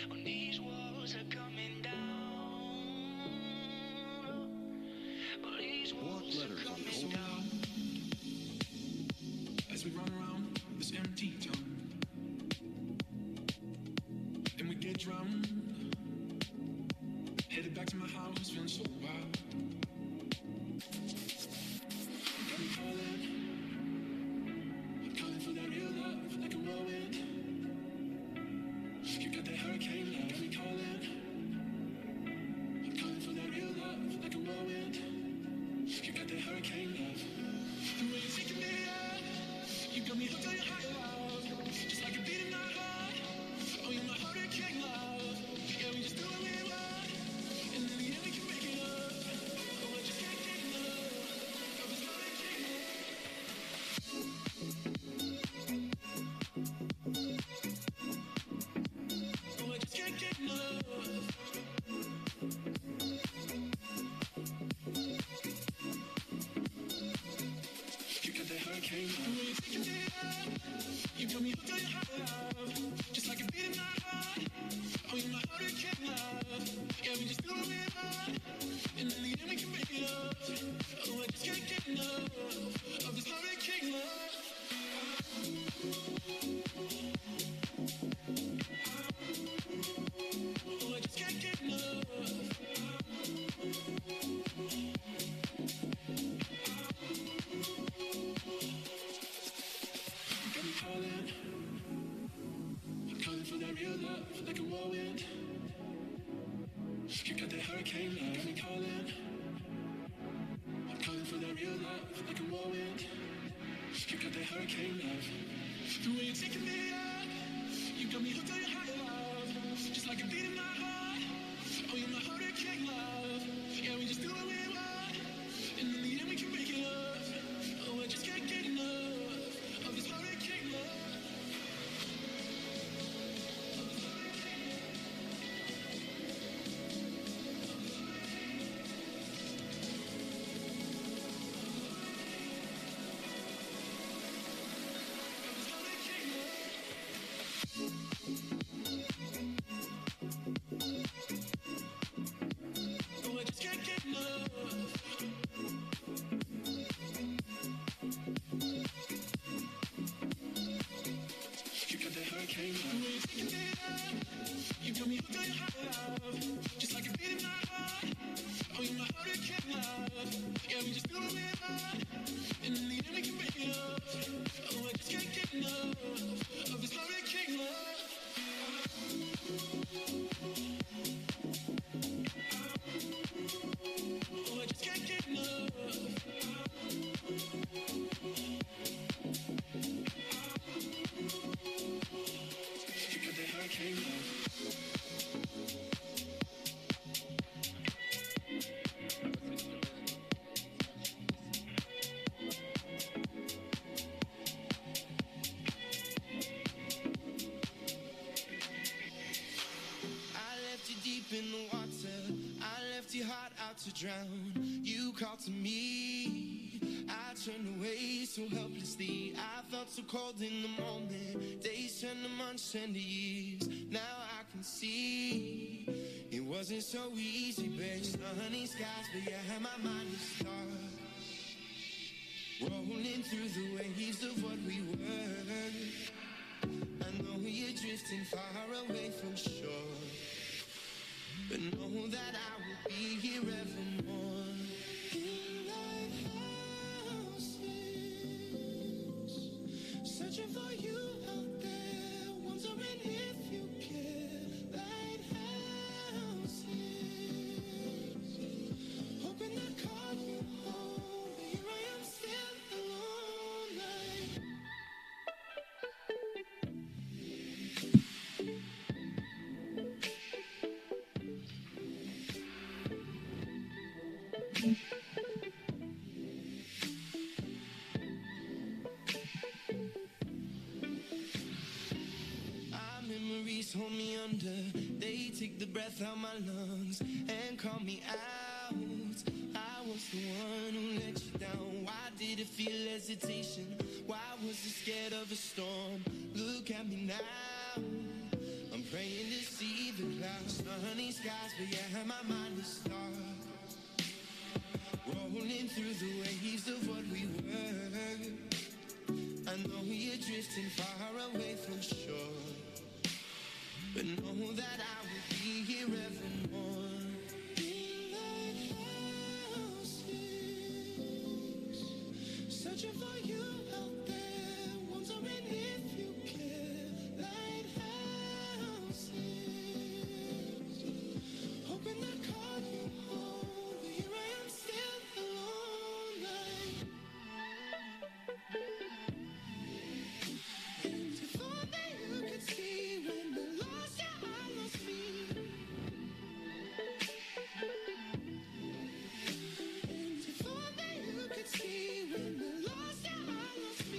when these walls are coming down. Well, these walls are coming down. As we run around this empty town, and we get drowned, headed back to my house, feeling so wild. Got me calling for that real love, like a whirlwind. You got that hurricane love, got me calling for that real love, like a whirlwind. You got that hurricane love, the way you're taking me up, you got me hooked on your high love, just like a beat in my heart. Oh, you're my hurricane love, yeah, we just do what we want, and in the end we can make it up. Oh, I just can't get enough of this hurricane love. Oh, I just can't get enough. You got that hurricane love, the way you're taking me up, you got me hooked on your high love, just like a beat in my heart. Oh, you're my hurricane love, yeah, we just do what we want, and in the end we can make it up. Oh, I just can't get enough of this hurricane love. Oh, I just can't get enough. You got me calling for that real love, like a whirlwind. You got that hurricane love, got me calling for that real love, like a whirlwind. You got that hurricane love, the way you're taking me up, you got me hooked on your high love, just like a beat in my heart. Oh, you're my hurricane love, yeah, we just do what we want, and in the end we can make it up. Oh, I just can't get enough of this hurricane love. Oh, I just can't get enough. You got that hurricane love, the way you're taking me up, you got me hooked on your high love, just like a beat in my heart. Oh, you're my hurricane love, yeah, we just do what we want, and in the end we can make it up. Oh, I just can't get enough of this hurricane love. Oh, I just can't get enough. You got that hurricane love. I left you deep in the water, I left your heart out to drown. You called to me, I turned away so helplessly. I felt so cold in the moment, days turned to months, turned to years. Now I can see, it wasn't so easy, babe. Sunny skies, but you had my mind to start, rolling through the waves of what we were. I know you're drifting far away from shore, but know that I will be here evermore. In lighthouses, searching for you out there, wondering if you care. Lighthouses, hoping I call you home, but here I am still alone. Our memories hold me under, they take the breath out my lungs and call me out. I was the one who let you down. Why did it feel hesitation? Why was I scared of a storm? Look at me now, I'm praying to see the clouds, sunny skies, but yeah, my mind is lost. Rolling through the waves of what we were. I know you're drifting far away from shore, but know that I will be here evermore. Lighthouses, searching for you out there, wondering if you care. Lighthouses, hoping I call you home, but here I am still alone. And if only you could see when I lost you, I lost me. And if only you could see when I lost you, I lost me.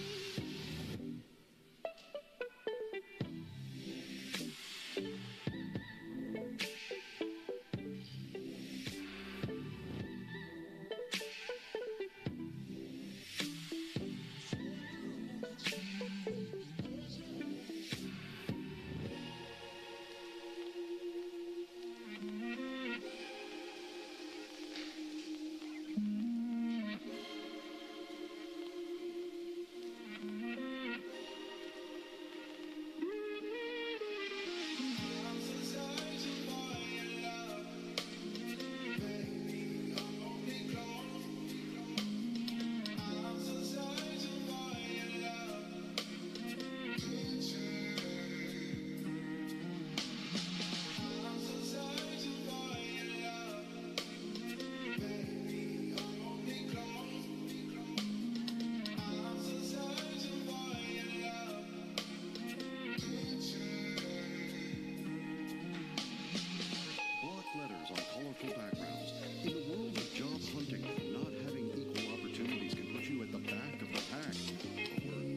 Block letters on colorful backgrounds. In the world of job hunting, not having equal opportunities can put you at the back of the pack. A word.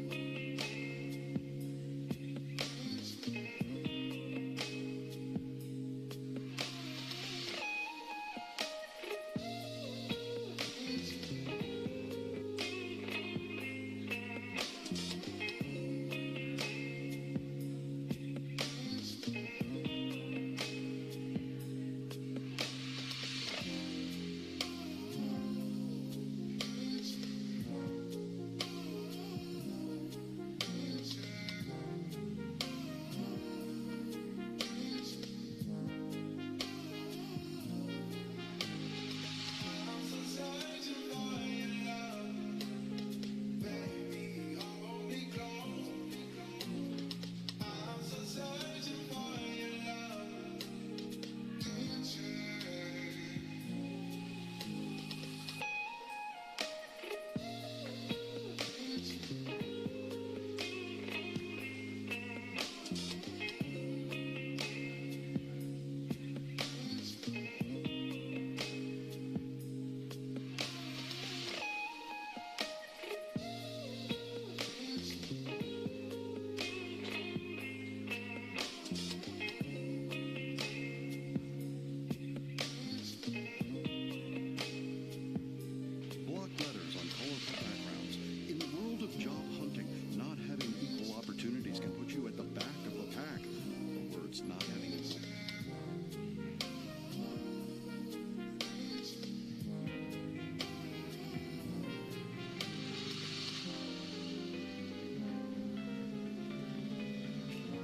Block letters on colorful backgrounds. In the world of job hunting, not having equal opportunities can put you at the back of the pack. The word's not having equal.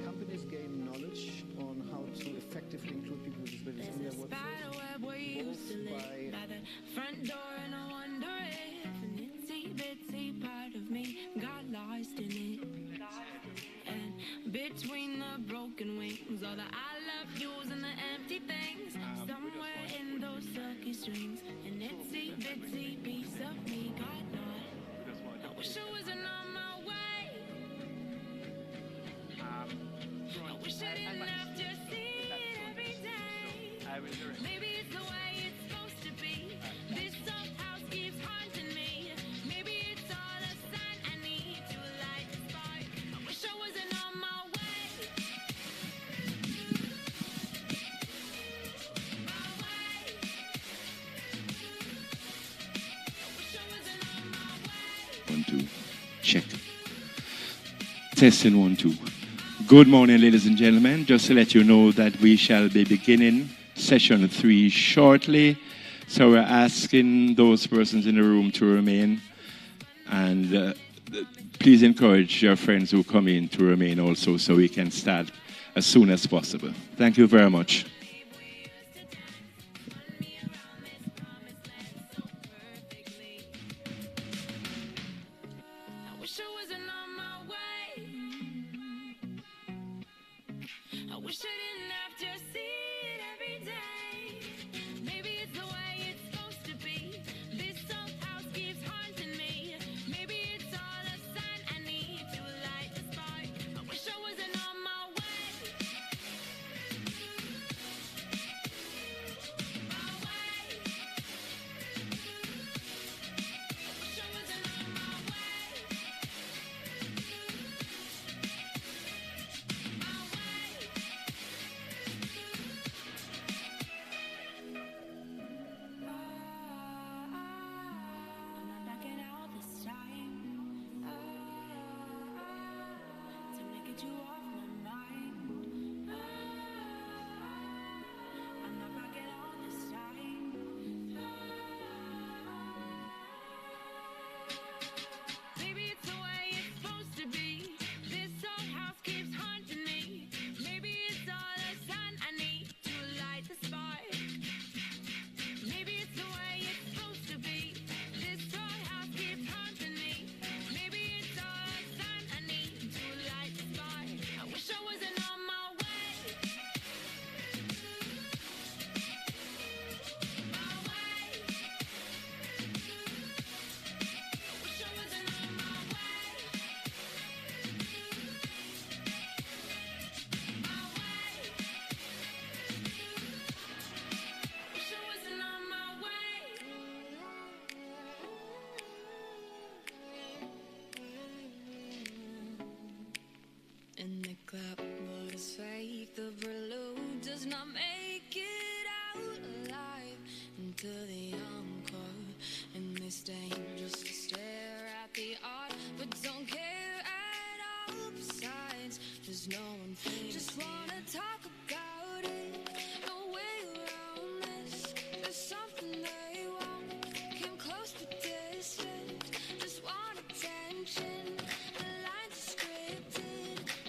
Companies gain knowledge on how to effectively include people with disabilities in their There's a workforce, spider web where you used to both live by by the front door, and I wonder if an itsy bitsy part of me got lost in it. And between the broken wings, all the I love yous and the empty things, somewhere in those silky strings, an itsy bitsy piece of me got lost. I wish I wasn't on my way. I wish I didn't have to see it every day. Maybe it's the way it's supposed to be. This old house keeps haunting me. Maybe it's all the sign I need to light the spark. I wish I wasn't on my way. My way. I wish I wasn't on my way. 1, 2. Check. Testing 1, 2. Good morning, ladies and gentlemen. Just to let you know that we shall be beginning session 3 shortly. So we're asking those persons in the room to remain. And please encourage your friends who come in to remain also so we can start as soon as possible. Thank you very much. In the club, but it's fake. The prelude does not make it out alive into the encore. And they stay just to stare at the art, but don't care at all. Besides, there's no one famous. Just wanna talk about it. No way around this. There's something they want. Came close but distant. Just want attention. The lines are scripted.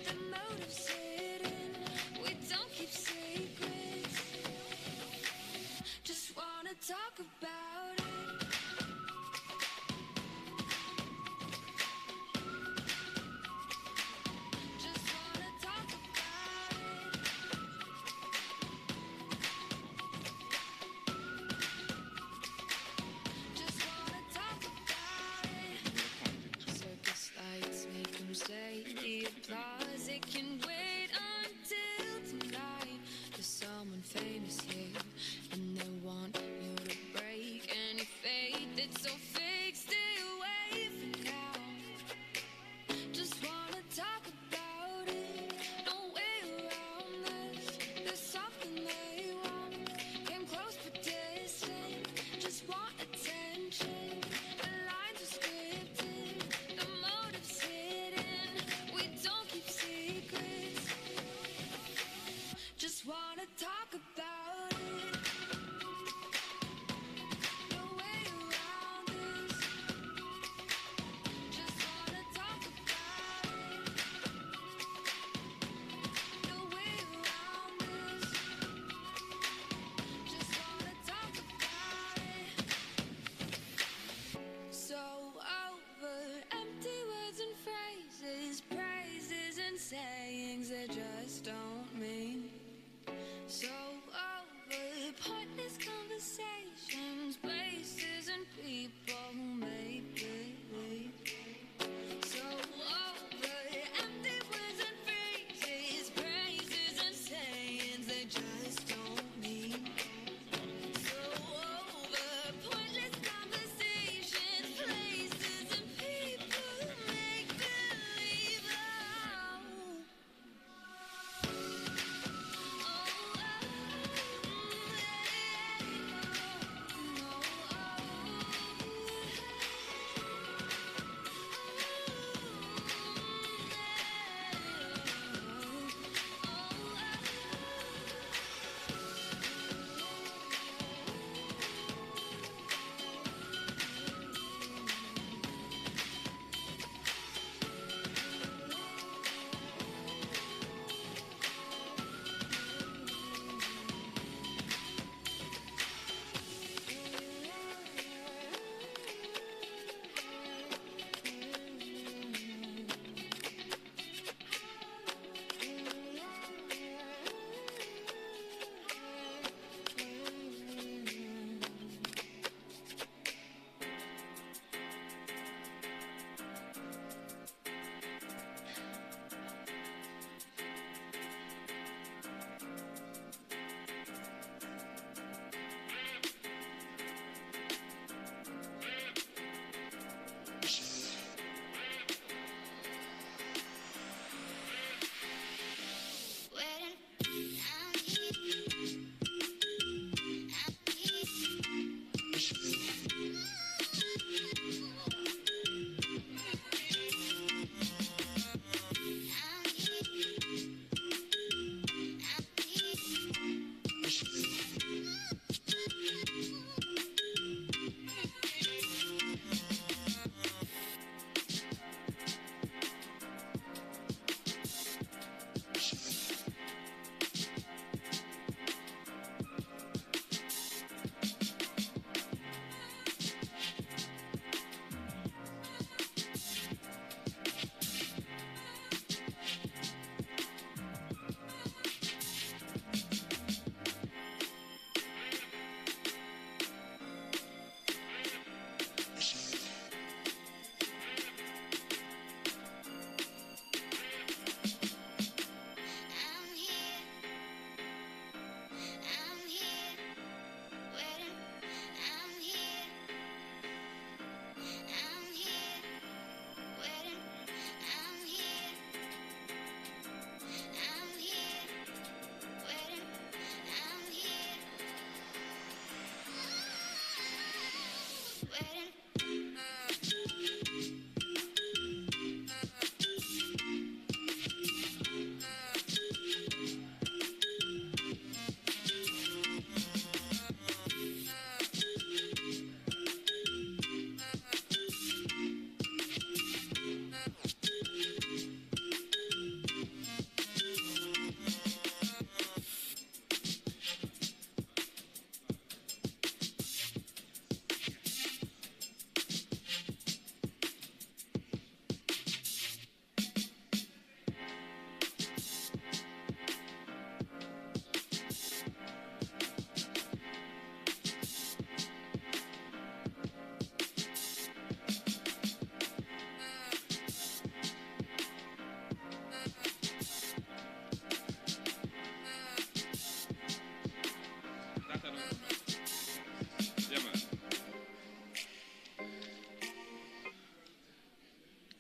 The motives hidden. We don't keep secrets. Just wanna talk about it. Just wanna talk about it. Just wanna talk about it. Circus lights make them say the applause. It can wait until tonight. There's someone famous here, and they want you to break any faith that's so fake. Stay away for now. Just wanna talk about it. No way around this. There's something they want. Came close but distant. Just want attention. The lines are scripted. The motives hidden. We don't keep secrets. Just wanna talk about it. No way around this. Just wanna talk about it. No way around this. Just wanna talk about it. So over empty words and phrases, praises and sayings that just don't mean. So over pointless conversations, places and people who make believe. So over empty words and phrases, praises and sayings they just don't mean. So over pointless conversations, places and people who make believe. Oh.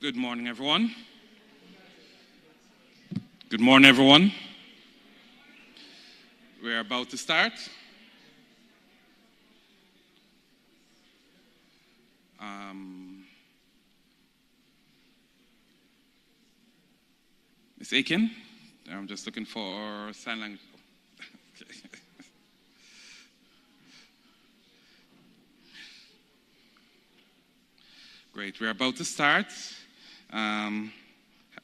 Good morning, everyone. Good morning, everyone. We're about to start. Ms. Aiken, I'm just looking for sign language. Great, we're about to start.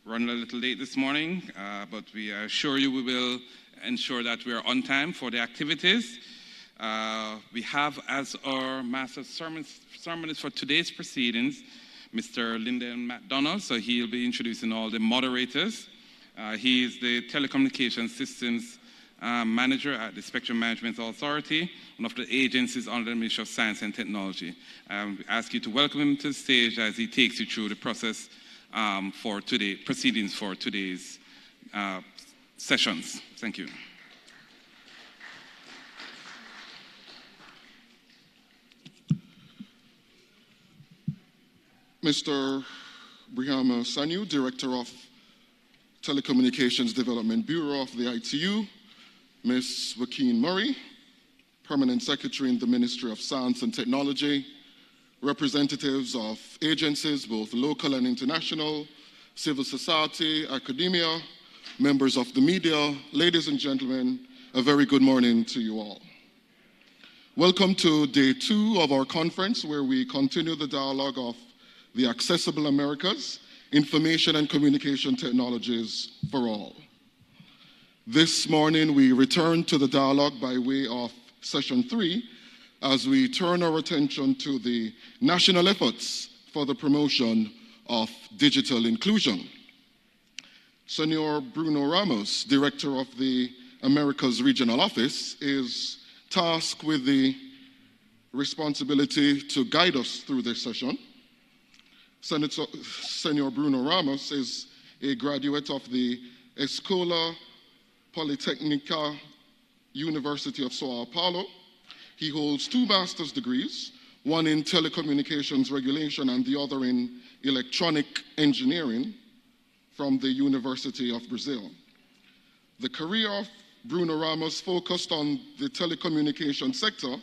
Running a little late this morning, but we assure you we will ensure that we are on time for the activities. We have as our master sermonist for today's proceedings, Mr. Lyndon McDonald, so he'll be introducing all the moderators. He is the Telecommunications Systems Manager at the Spectrum Management Authority, one of the agencies under the Ministry of Science and Technology. We ask you to welcome him to the stage as he takes you through the process for today, proceedings for today's sessions. Thank you. Mr. Brahima Sanou, Director of Telecommunications Development Bureau of the ITU, Ms. Joaquin Murray, Permanent Secretary in the Ministry of Science and Technology, representatives of agencies, both local and international, civil society, academia, members of the media, ladies and gentlemen, a very good morning to you all. Welcome to day 2 of our conference, where we continue the dialogue of the Accessible Americas, Information and Communication Technologies for All. This morning, we return to the dialogue by way of session 3, as we turn our attention to the national efforts for the promotion of digital inclusion. Senor Bruno Ramos, Director of the Americas Regional Office, is tasked with the responsibility to guide us through this session. Senor Bruno Ramos is a graduate of the Escola Politecnica University of Sao Paulo. He holds 2 master's degrees, one in telecommunications regulation and the other in electronic engineering from the University of Brazil. The career of Bruno Ramos focused on the telecommunications sector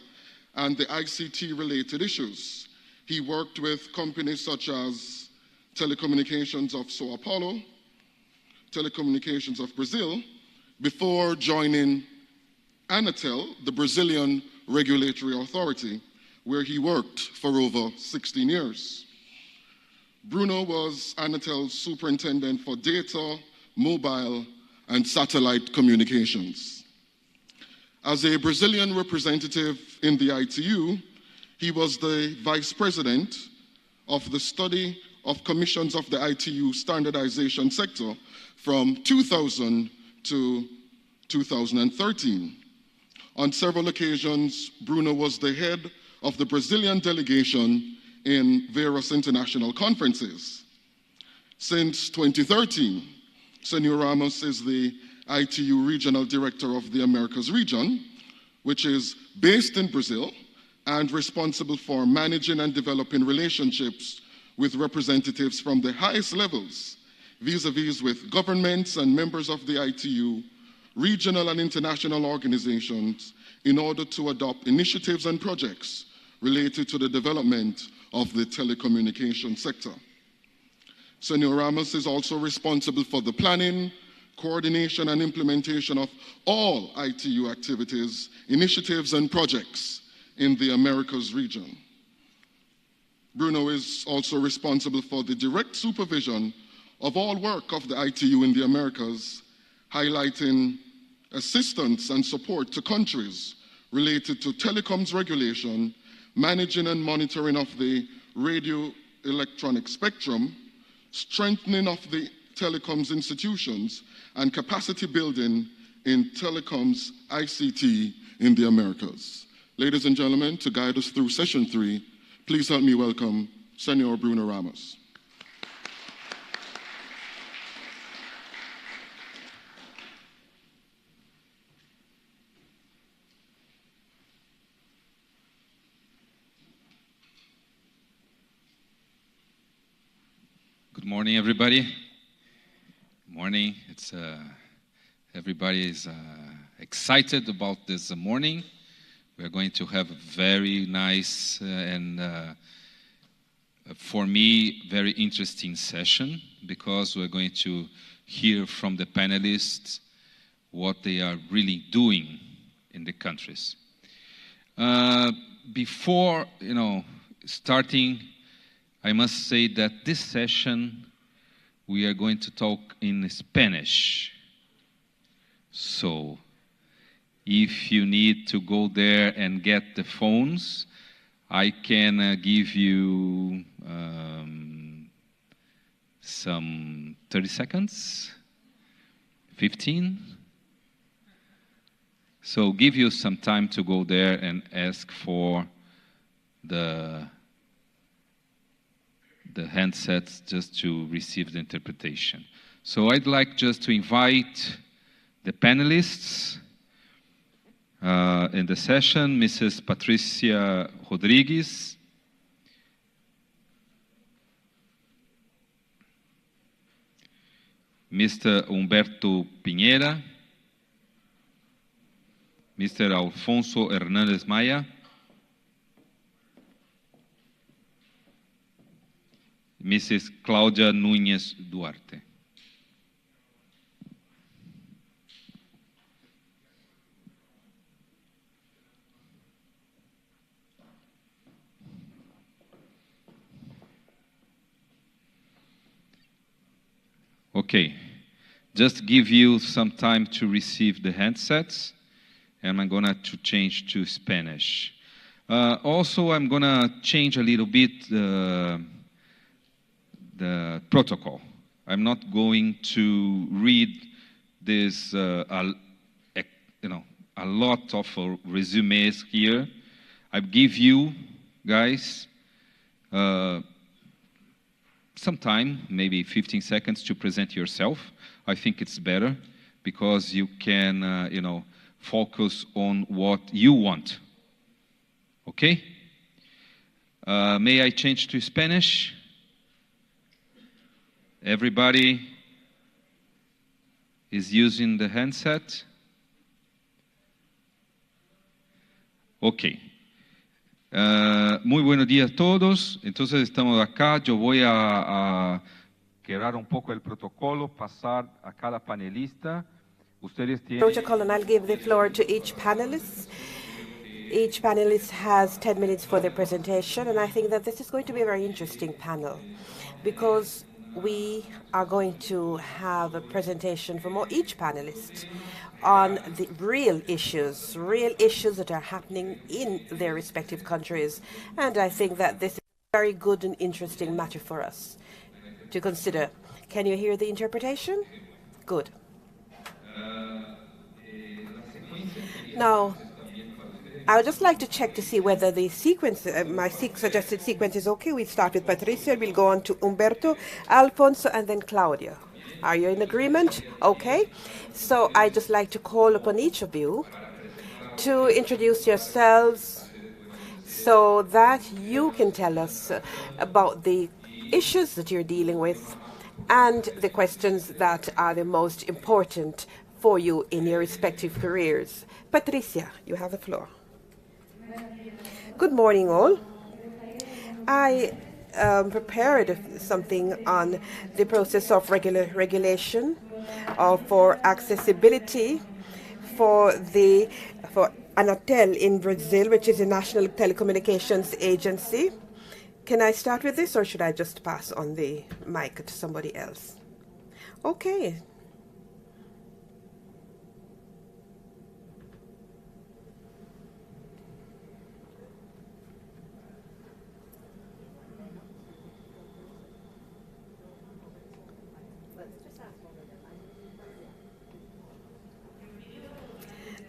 and the ICT-related issues. He worked with companies such as Telecommunications of Sao Paulo, Telecommunications of Brazil, before joining Anatel, the Brazilian regulatory authority, where he worked for over 16 years. Bruno was Anatel's superintendent for data, mobile, and satellite communications. As a Brazilian representative in the ITU, he was the vice president of the study of commissions of the ITU standardization sector from 2000 to 2013. On several occasions, Bruno was the head of the Brazilian delegation in various international conferences. Since 2013, Senor Ramos is the ITU Regional Director of the Americas region, which is based in Brazil and responsible for managing and developing relationships with representatives from the highest levels, vis-a-vis with governments and members of the ITU, regional and international organizations, in order to adopt initiatives and projects related to the development of the telecommunications sector. Senor Ramos is also responsible for the planning, coordination, and implementation of all ITU activities, initiatives, and projects in the Americas region. Bruno is also responsible for the direct supervision of all work of the ITU in the Americas, highlighting assistance and support to countries related to telecoms regulation, managing and monitoring of the radio electronic spectrum, strengthening of the telecoms institutions, and capacity building in telecoms ICT in the Americas. Ladies and gentlemen, to guide us through session 3, please help me welcome Senor Bruno Ramos. Good morning, everybody. Good morning. It's everybody is excited about this morning. We are going to have a very nice and for me very interesting session, because we're going to hear from the panelists what they are really doing in the countries. Before starting, I must say that this session we are going to talk in Spanish. So if you need to go there and get the phones, I can give you some 30 seconds, 15. So give you some time to go there and ask for the handsets just to receive the interpretation. So I'd like just to invite the panelists in the session, Mrs. Patricia Rodrigues, Mr. Humberto Pinheira, Mr. Alfonso Hernández Maya, Mrs. Cláudia Núñez Duarte. Okay, just give you some time to receive the handsets, and I'm gonna change to Spanish. Also, I'm gonna change a little bit the protocol. I'm not going to read this, a lot of resumes here. I give you guys some time, maybe 15 seconds, to present yourself. I think it's better because you can, focus on what you want. Okay? May I change to Spanish? Everybody is using the handset? Ok. Muy buenos días a todos. Entonces estamos acá. Yo voy a quebrar un poco el protocolo, pasar a cada panelista. Ustedes tienen... Protocol, and I'll give the floor to each panelist. Each panelist has 10 minutes for their presentation, and I think that this is going to be a very interesting panel, because we are going to have a presentation from each panelist on the real issues that are happening in their respective countries. And I think that this is a very good and interesting matter for us to consider. Can you hear the interpretation? Good. Now, I would just like to check to see whether the sequence, my suggested sequence is okay. We start with Patricia, we'll go on to Humberto, Alfonso, and then Claudia. Are you in agreement? Okay. So I'd just like to call upon each of you to introduce yourselves so that you can tell us about the issues that you're dealing with and the questions that are the most important for you in your respective careers. Patricia, you have the floor. Good morning, all. I prepared something on the process of regulation for accessibility for Anatel in Brazil, which is a national telecommunications agency. Can I start with this, or should I just pass on the mic to somebody else? Okay.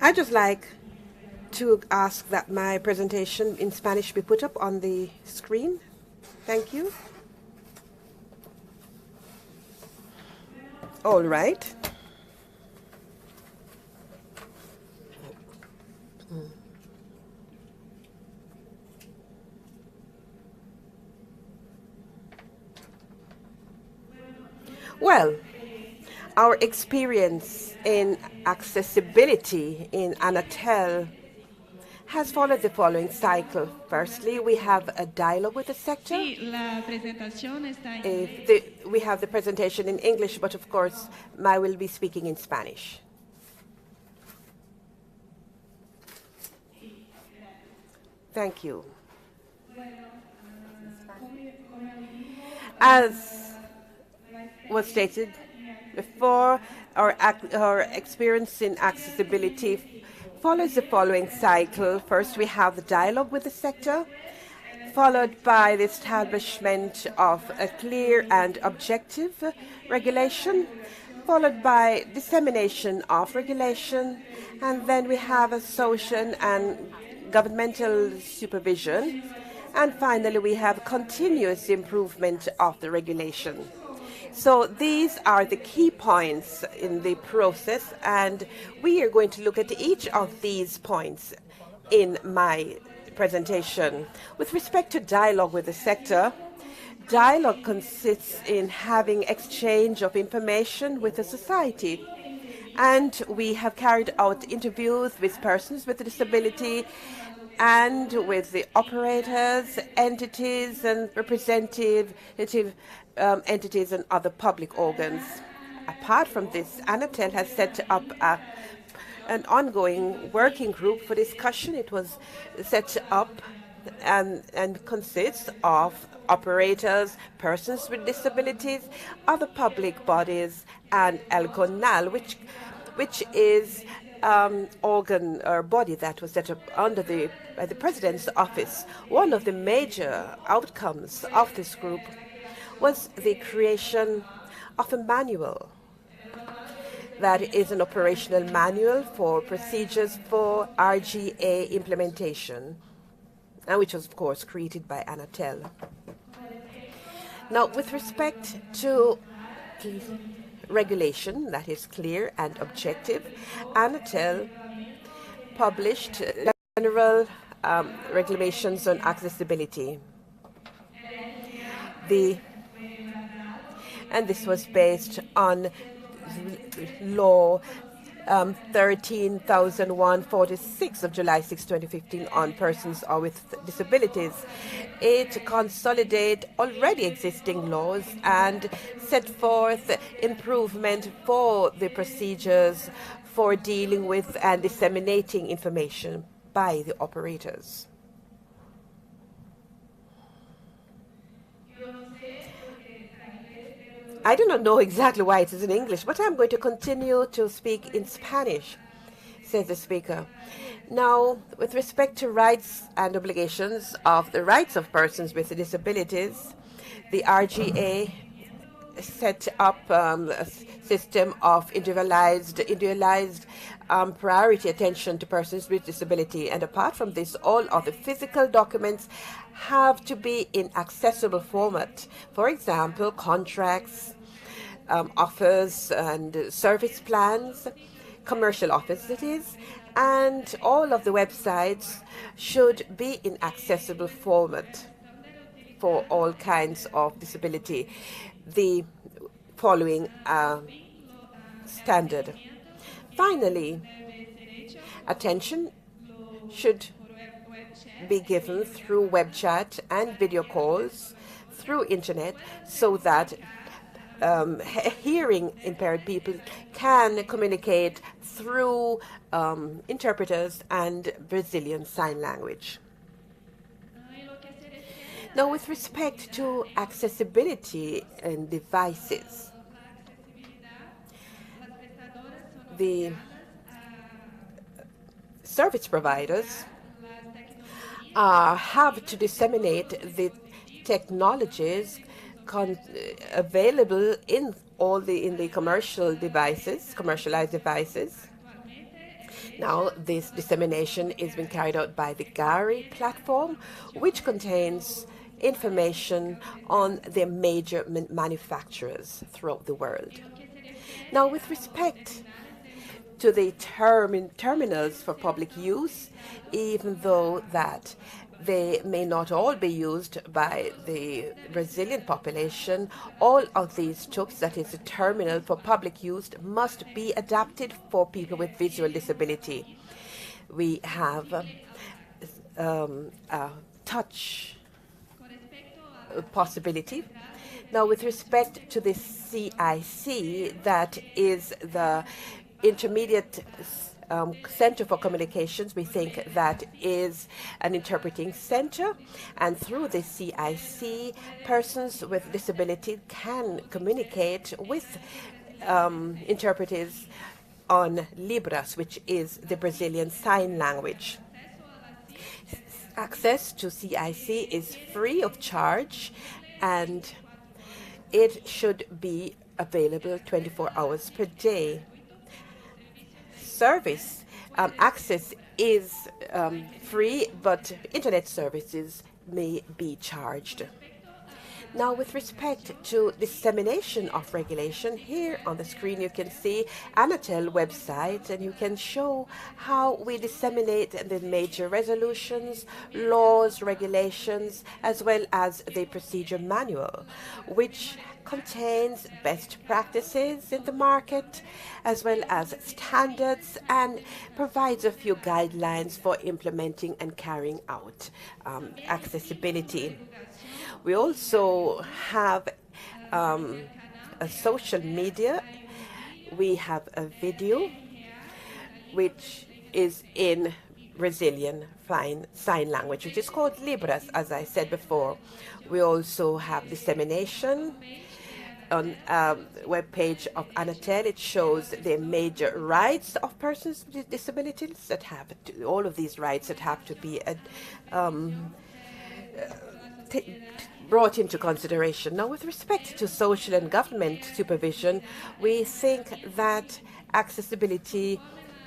I'd just like to ask that my presentation in Spanish be put up on the screen. Thank you. All right. Well, our experience in accessibility in Anatel has followed the following cycle. Firstly, we have a dialogue with the sector. Sí, la presentación está en We have the presentation in English, but of course, I will be speaking in Spanish. Thank you. As was stated before, our experience in accessibility follows the following cycle. First, we have the dialogue with the sector, followed by the establishment of a clear and objective regulation, followed by dissemination of regulation, and then we have a social and governmental supervision, and finally we have continuous improvement of the regulation. So these are the key points in the process, and we are going to look at each of these points in my presentation. With respect to dialogue with the sector, dialogue consists in having exchange of information with the society. And we have carried out interviews with persons with a disability and with the operators, entities, and representative entities and other public organs. Apart from this, Anatel has set up an ongoing working group for discussion. It was set up and consists of operators, persons with disabilities, other public bodies, and El CONAL, which is organ or body that was set up under by the President's office. One of the major outcomes of this group was the creation of a manual that is an operational manual for procedures for RGA implementation, and which was, of course, created by Anatel. Now, with respect to regulation that is clear and objective, Anatel published general regulations on accessibility. And this was based on law 13,146 of July 6, 2015 on persons with disabilities. It consolidates already existing laws and set forth improvement for the procedures for dealing with and disseminating information by the operators. I do not know exactly why it is in English, but I'm going to continue to speak in Spanish, says the speaker. Now, with respect to rights and obligations of the rights of persons with disabilities, the RGA set up a system of individualized priority attention to persons with disability. And apart from this, all of the physical documents have to be in accessible format. For example, contracts, offers and service plans, commercial offers it is, and all of the websites should be in accessible format for all kinds of disability. The following standard. Finally, attention should be given through web chat and video calls through internet so that hearing impaired people can communicate through interpreters and Brazilian Sign Language. Now, with respect to accessibility and devices, the service providers have to disseminate the technologies available in the commercialized devices. Now, this dissemination is being carried out by the GARI platform, which contains information on the major manufacturers throughout the world. Now, with respect to the terminals for public use, even though that They may not all be used by the Brazilian population. All of these tubes, that is a terminal for public use, must be adapted for people with visual disability. We have a touch possibility. Now, with respect to the CIC, that is the Intermediate Center for Communications, we think that is an interpreting center, and through the CIC, persons with disability can communicate with interpreters on Libras, which is the Brazilian Sign Language. Access to CIC is free of charge, and it should be available 24 hours per day. Service access is free, but internet services may be charged. Now, with respect to dissemination of regulation, here on the screen you can see Anatel website, and you can show how we disseminate the major resolutions, laws, regulations, as well as the procedure manual, which contains best practices in the market, as well as standards, and provides a few guidelines for implementing and carrying out accessibility. We also have a social media. We have a video which is in Brazilian Sign Language, which is called Libras, as I said before. We also have dissemination on a webpage of Anatel. It shows the major rights of persons with disabilities that have to, all of these rights that have to be brought into consideration. Now, with respect to social and government supervision, we think that accessibility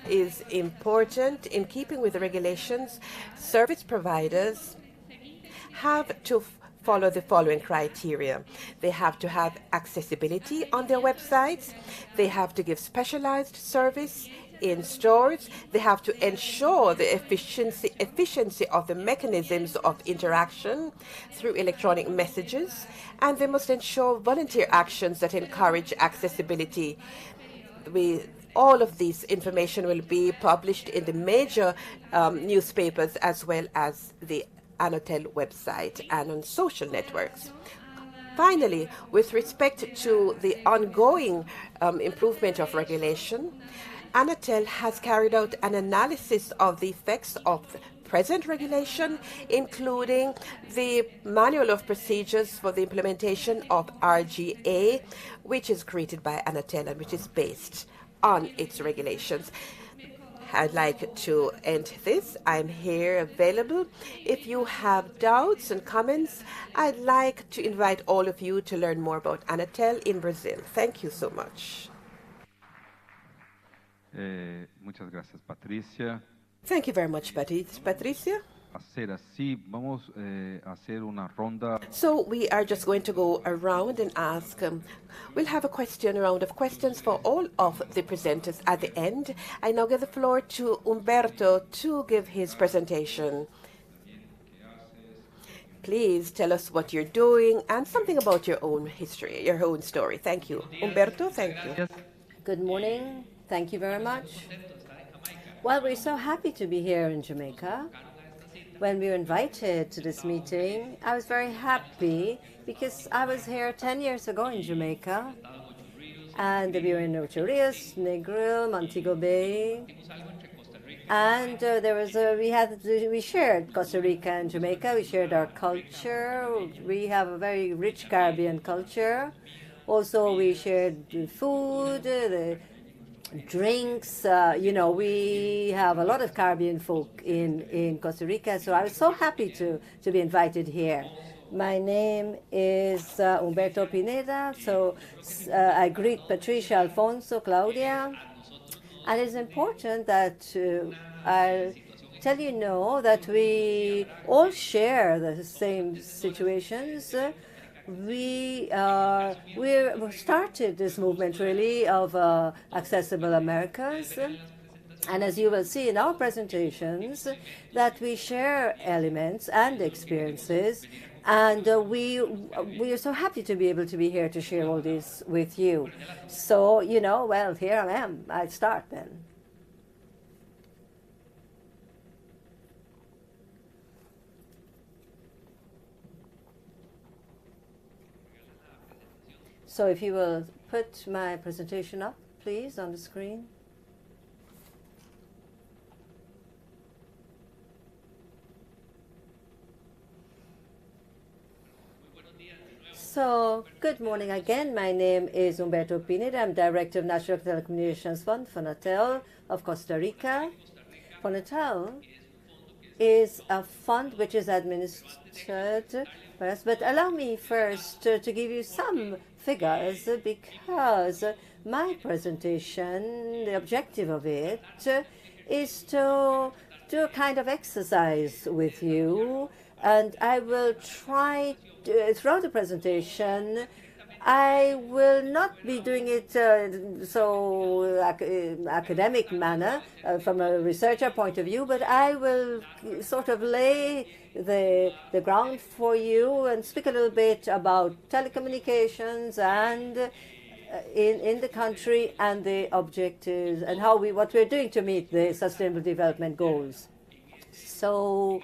is important. In keeping with the regulations, service providers have to follow the following criteria. They have to have accessibility on their websites. They have to give specialized service in stores. They have to ensure the efficiency of the mechanisms of interaction through electronic messages, and they must ensure volunteer actions that encourage accessibility. All of this information will be published in the major newspapers, as well as the Anatel website and on social networks. Finally, with respect to the ongoing improvement of regulation, Anatel has carried out an analysis of the effects of present regulation, including the Manual of Procedures for the implementation of RGA, which is created by Anatel and which is based on its regulations. I'd like to end this. I'm here available. If you have doubts and comments, I'd like to invite all of you to learn more about Anatel in Brazil. Thank you so much. Muchas gracias, Patricia. Thank you very much, Patricia. Vamos hacer una ronda. So we are just going to go around and ask. We'll have a round of questions for all of the presenters at the end. I now give the floor to Humberto to give his presentation. Please tell us what you're doing and something about your own history, your own story. Thank you. Humberto, thank you. Good morning. Thank you very much. Well, we're so happy to be here in Jamaica. When we were invited to this meeting, I was very happy because I was here 10 years ago in Jamaica, and we were in Ocho Rios, Negril, Montego Bay, and we shared Costa Rica and Jamaica. We shared our culture. We have a very rich Caribbean culture. Also, we shared the food, the drinks. We have a lot of Caribbean folk in Costa Rica, so I was so happy to be invited here. My name is Humberto Pineda, so I greet Patricia, Alfonso, Claudia, and it's important that I tell you that we all share the same situations. We started this movement really of Accessible Americas, And as you will see in our presentations, that we share elements and experiences, and we are so happy to be able to be here to share all this with you. So, well, here I am. I'll start then. So if you will put my presentation up, please, on the screen. So, good morning again. My name is Humberto Pineda. I'm Director of National Telecommunications Fund, FONATEL, of Costa Rica. FONATEL is a fund which is administered by us, but allow me first to give you some figures, because my presentation, the objective of it, is to do a kind of exercise with you, and I will try throughout the presentation. I will not be doing it so academic manner from a researcher point of view, but I will sort of lay the ground for you and speak a little bit about telecommunications and in the country and the objectives and what we're doing to meet the Sustainable Development Goals. So,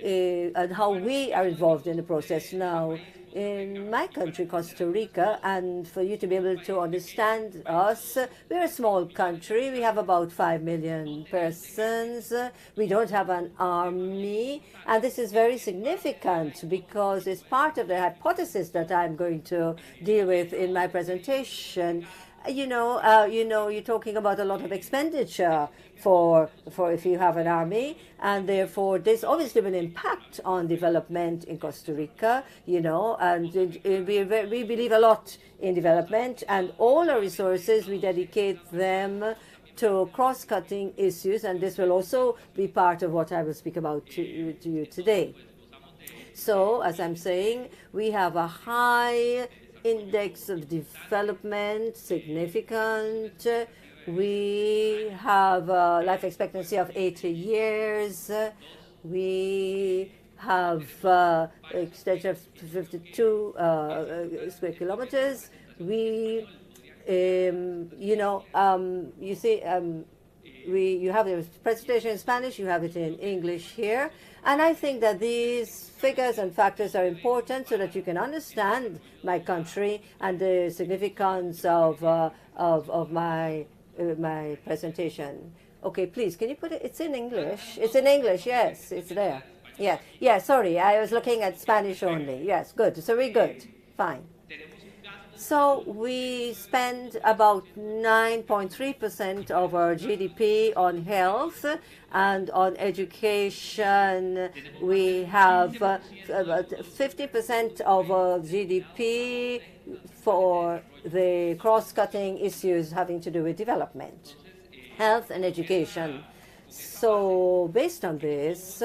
and how we are involved in the process now. In my country, Costa Rica, and for you to be able to understand us, we're a small country. We have about 5 million persons. We don't have an army, and this is very significant because it's part of the hypothesis that I'm going to deal with in my presentation. You're talking about a lot of expenditure for if you have an army, and therefore this obviously will impact on development in Costa Rica, and we believe a lot in development, and all our resources, we dedicate them to cross-cutting issues, and this will also be part of what I will speak about to you today. So, as I'm saying, we have a high index of development, significant. We have a life expectancy of 80 years. We have extension of 52 square kilometers. We, you see, you have the presentation in Spanish, you have it in English here. And I think that these figures and factors are important so that you can understand my country and the significance of my presentation. Okay, please, can you put it? It's in English. It's in English, yes, it's there. Yeah, sorry, I was looking at Spanish only. Yes, good, so we're good, fine. So we spend about 9.3% of our GDP on health, and on education we have about 50% of our GDP for the cross-cutting issues having to do with development, health and education. So based on this,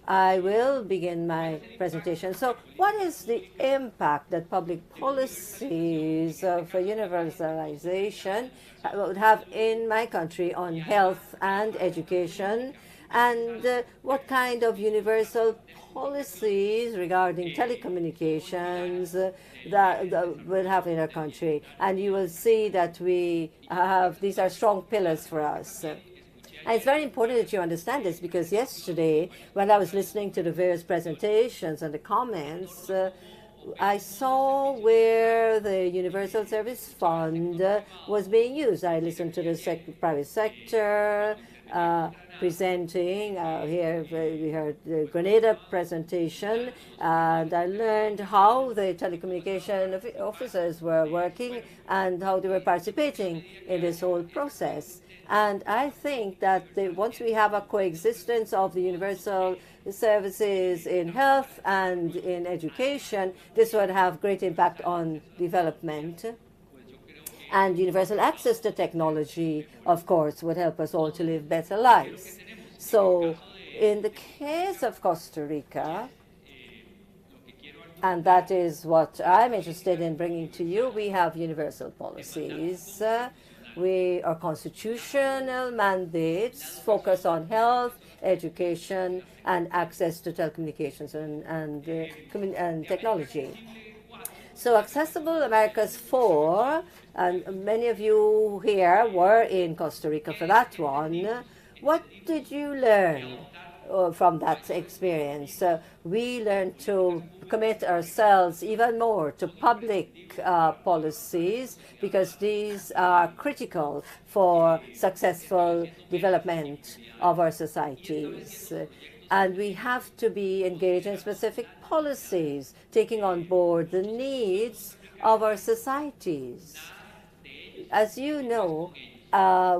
I will begin my presentation. So what is the impact that public policies for universalization would have in my country on health and education? And what kind of universal policies regarding telecommunications that we'll have in our country? And you will see that these are strong pillars for us. And it's very important that you understand this, because yesterday, when I was listening to the various presentations and the comments, I saw where the Universal Service Fund was being used. I listened to the private sector presenting. Here we heard the Grenada presentation, and I learned how the telecommunication officers were working and how they were participating in this whole process. And I think that once we have a coexistence of the universal services in health and in education, this would have great impact on development. And universal access to technology, of course, would help us all to live better lives. So in the case of Costa Rica, and that is what I'm interested in bringing to you, we have universal policies. Our constitutional mandates focus on health, education, and access to telecommunications and technology. So Accessible Americas 4, and many of you here were in Costa Rica for that one. What did you learn from that experience? We learned to commit ourselves even more to public policies, because these are critical for successful development of our societies. And we have to be engaged in specific policies, taking on board the needs of our societies. As you know,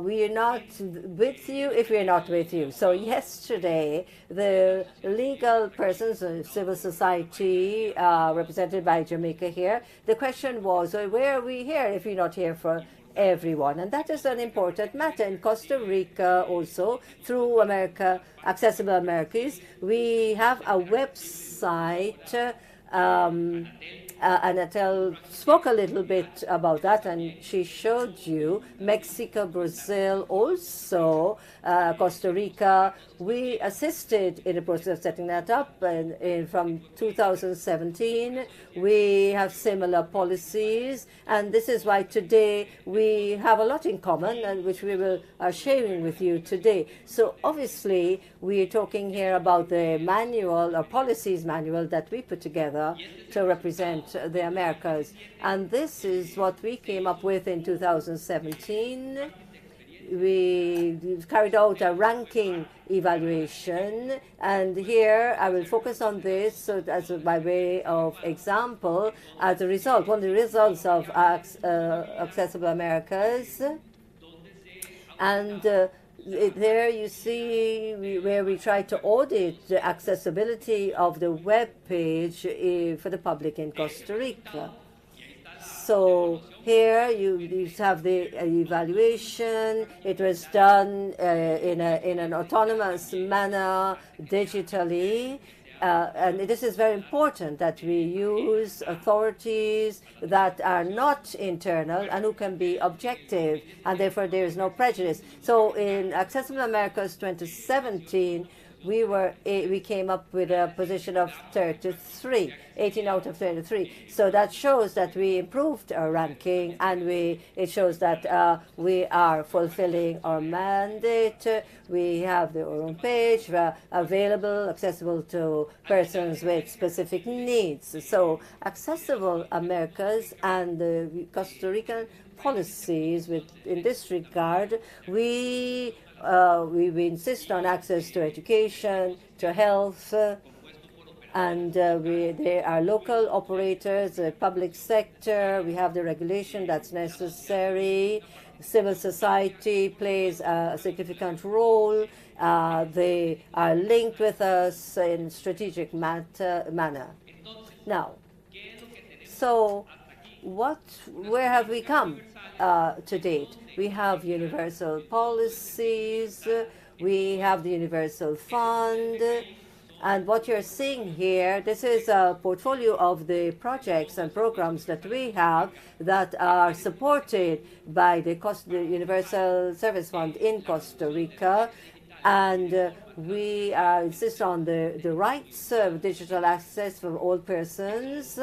we are not with you if we are not with you. So yesterday, the legal persons of civil society represented by Jamaica here, the question was, well, where are we here if we're not here for everyone? And that is an important matter. In Costa Rica also, through Accessible Americas, we have a website, and Adele spoke a little bit about that, and she showed you Mexico, Brazil, also Costa Rica. We assisted in the process of setting that up, and from 2017 we have similar policies, and this is why today we have a lot in common, and which we are sharing with you today. So obviously we are talking here about the manual or policies manual that we put together to represent the Americas, and this is what we came up with in 2017. We carried out a ranking evaluation, and here I will focus on this so as by way of example. As a result, one of the results of Accessible Americas, and there you see where we try to audit the accessibility of the web page for the public in Costa Rica. So here you have the evaluation. It was done in an autonomous manner digitally. And this is very important, that we use authorities that are not internal and who can be objective, and therefore there is no prejudice. So in Accessible Americas 2017, we came up with a position of 33, 18 out of 33. So that shows that we improved our ranking, and it shows that we are fulfilling our mandate. We have the own page available, accessible to persons with specific needs. So Accessible Americas and the Costa Rican policies in this regard, we insist on access to education, to health, and there are local operators, the public sector. We have the regulation that's necessary. Civil society plays a significant role. They are linked with us in strategic manner. Now, so where have we come to date? We have universal policies, we have the Universal Fund, and what you're seeing here, this is a portfolio of the projects and programs that we have that are supported by the Universal Service Fund in Costa Rica. And we insist on the rights of digital access for all persons.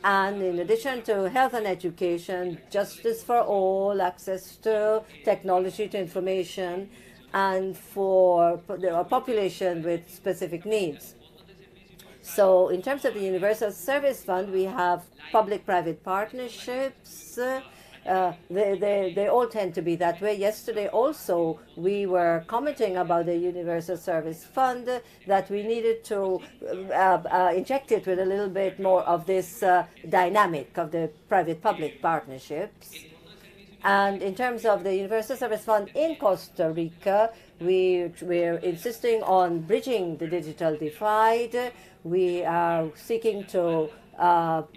And in addition to health and education, justice for all, access to technology, to information, and for the population with specific needs. So in terms of the Universal Service Fund, we have public-private partnerships. They all tend to be that way. Yesterday also we were commenting about the Universal Service Fund, that we needed to inject it with a little bit more of this dynamic of the private-public partnerships. And in terms of the Universal Service Fund in Costa Rica, we're insisting on bridging the digital divide. We are seeking to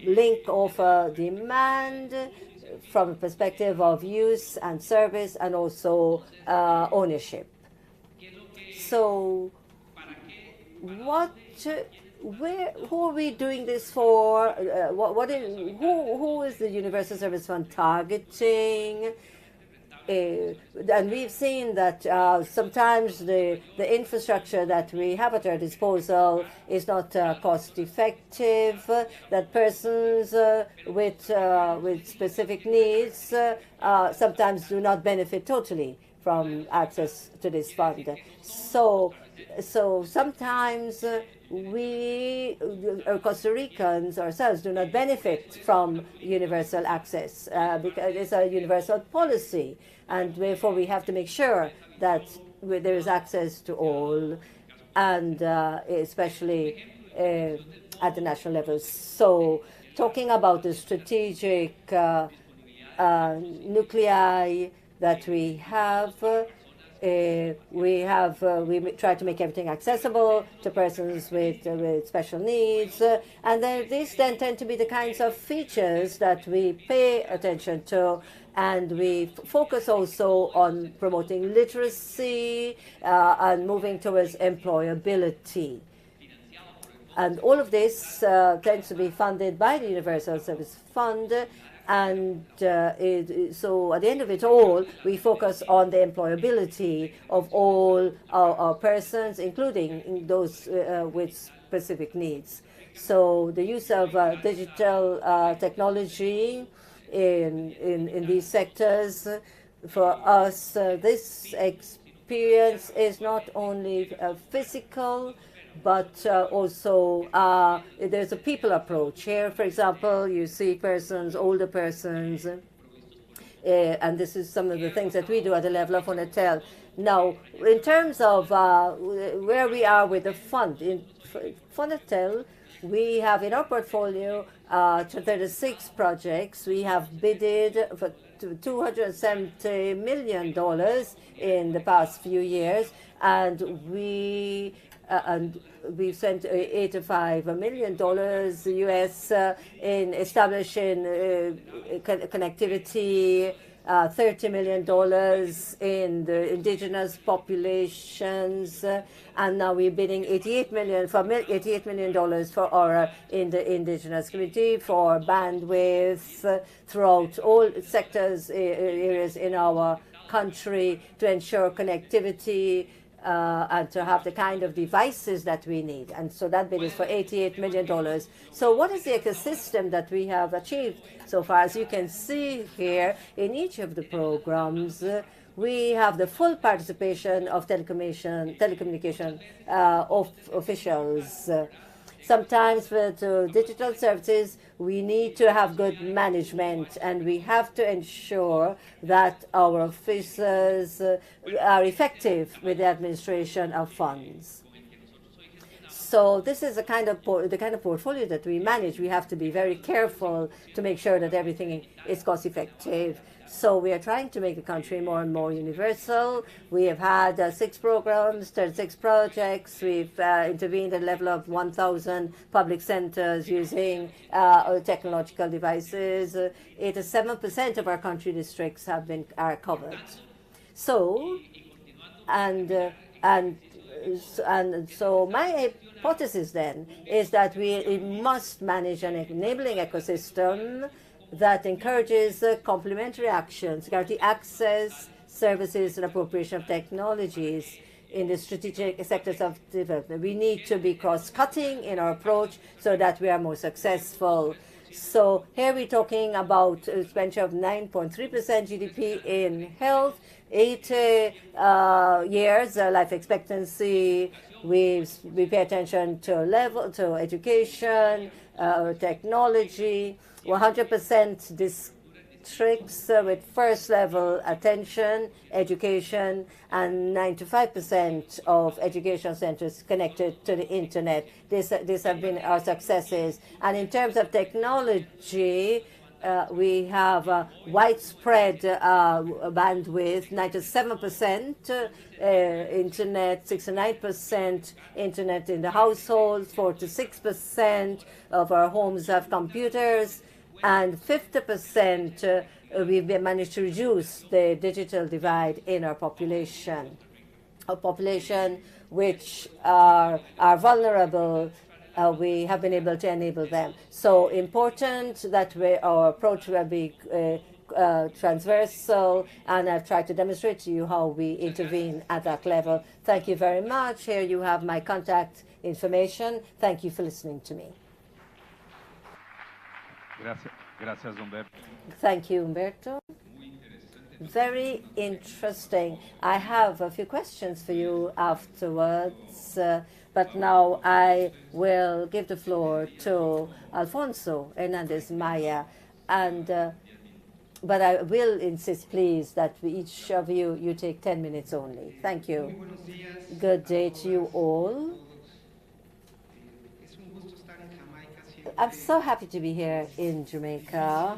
link offer demand from a perspective of use and service, and also ownership. So what who are we doing this for? Who is the Universal Service Fund targeting? And we've seen that sometimes the infrastructure that we have at our disposal is not cost effective, that persons with specific needs sometimes do not benefit totally from access to this fund. So sometimes we, Costa Ricans ourselves, do not benefit from universal access because it's a universal policy, and therefore we have to make sure that there is access to all, and especially at the national level. So talking about the strategic nuclei that we have, we try to make everything accessible to persons with special needs, and these then tend to be the kinds of features that we pay attention to, and we focus also on promoting literacy and moving towards employability. And all of this tends to be funded by the Universal Service Fund. And so at the end of it all, we focus on the employability of all our persons, including those with specific needs. So the use of digital technology in these sectors, for us, this experience is not only physical, but also there's a people approach. Here, for example, you see persons, older persons, and this is some of the things that we do at the level of Fonatel. Now, in terms of where we are with the fund, in Fonatel, we have in our portfolio 36 projects. We have bidded for $270 million in the past few years, and we've spent $85 million US in establishing connectivity, $30 million in the indigenous populations, and now we're bidding $88 million for our in the indigenous community for bandwidth throughout all sectors, areas in our country to ensure connectivity. And to have the kind of devices that we need. And so that bid is for $88 million. So what is the ecosystem that we have achieved so far? As you can see here, in each of the programs, we have the full participation of telecommunication officials. Sometimes with digital services, we need to have good management, and we have to ensure that our officers are effective with the administration of funds. So this is the kind of portfolio that we manage. We have to be very careful to make sure that everything is cost effective. So we are trying to make the country more and more universal. We have had 6 programs, 36 projects. We've intervened at the level of 1,000 public centers using technological devices. 87% of our country districts are covered. So, and so my hypothesis then is that we must manage an enabling ecosystem that encourages complementary actions, security access, services, and appropriation of technologies in the strategic sectors of development. We need to be cross-cutting in our approach so that we are more successful. So here we're talking about expenditure of 9.3% GDP in health, 8 years life expectancy. We pay attention to education, technology. 100% districts with first level attention, education, and 95% of education centers connected to the internet. These have been our successes. And in terms of technology, we have widespread bandwidth, 97% internet, 69% internet in the households, 46% of our homes have computers, and 50% we've managed to reduce the digital divide in our population. A population which are vulnerable we have been able to enable them. So important that our approach will be transversal, and I've tried to demonstrate to you how we intervene at that level. Thank you very much. Here you have my contact information. Thank you for listening to me. Gracias, Humberto. Thank you, Humberto. Very interesting. I have a few questions for you afterwards, but now I will give the floor to Alfonso Hernandez Maya, and but I will insist, please, that each of you take 10 minutes only. Thank you. Good day to you all. I'm so happy to be here in Jamaica.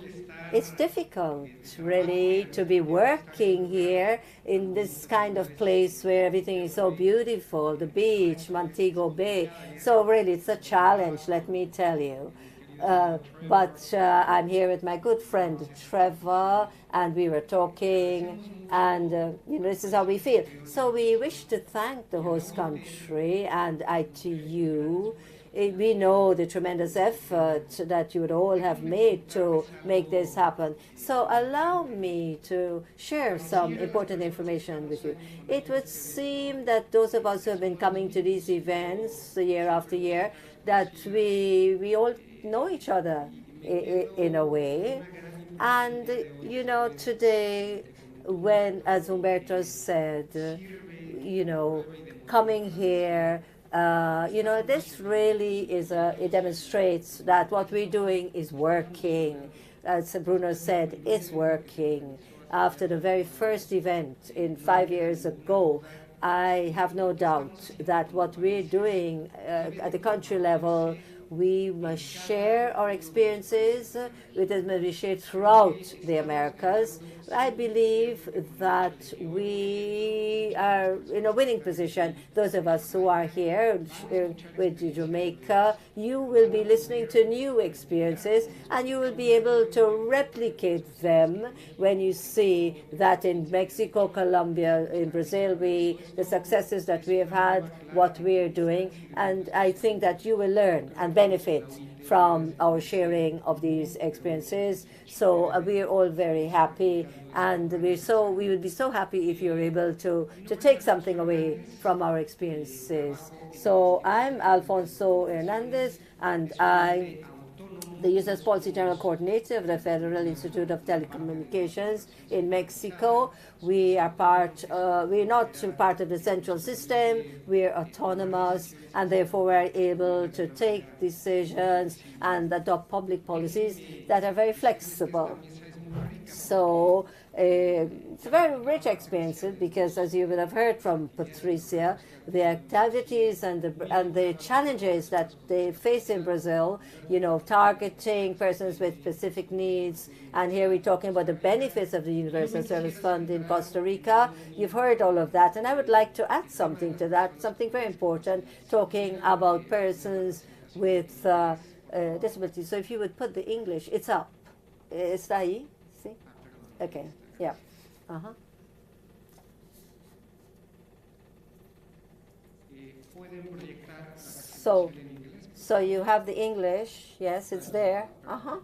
It's difficult, really, to be working here in this kind of place where everything is so beautiful, the beach, Montego Bay. So really, it's a challenge, let me tell you. But I'm here with my good friend Trevor, and we were talking, and this is how we feel. So we wish to thank the host country and ITU. We know the tremendous effort that you would all have made to make this happen. So allow me to share some important information with you. It would seem that those of us who have been coming to these events year after year, that we all know each other in a way. And, today, when, as Humberto said, coming here, this really it demonstrates that what we're doing is working. As Bruno said, it's working. After the very first event 5 years ago, I have no doubt that what we're doing at the country level, we must share our experiences with as we share throughout the Americas. I believe that we are in a winning position. Those of us who are here with Jamaica, you will be listening to new experiences, and you will be able to replicate them when you see that in Mexico, Colombia, in Brazil, the successes that we have had, what we are doing, and I think that you will learn and benefit from our sharing of these experiences. So we are all very happy, and we would be so happy if you're able to take something away from our experiences. So I'm Alfonso Hernandez, and I'm the Users Policy General Coordinator of the Federal Institute of Telecommunications in Mexico. We are we're not part of the central system, we're autonomous, and therefore we're able to take decisions and adopt public policies that are very flexible. So it's a very rich experience because, as you would have heard from Patricia, the activities and the challenges that they face in Brazil, targeting persons with specific needs. And here we're talking about the benefits of the Universal Service Fund in Costa Rica. You've heard all of that. And I would like to add something to that, something very important, talking about persons with disabilities. So if you would put the English, it's up. Está ahí? See? Okay. Yeah. Uh-huh. So you have the English. Yes, it's there. Uh-huh.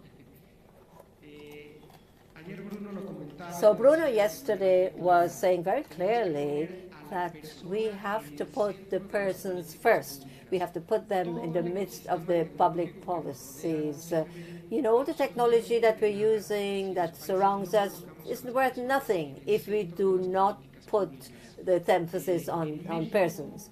So Bruno yesterday was saying very clearly that we have to put the persons first. We have to put them in the midst of the public policies. The technology that we're using that surrounds us is worth nothing if we do not put the emphasis on persons.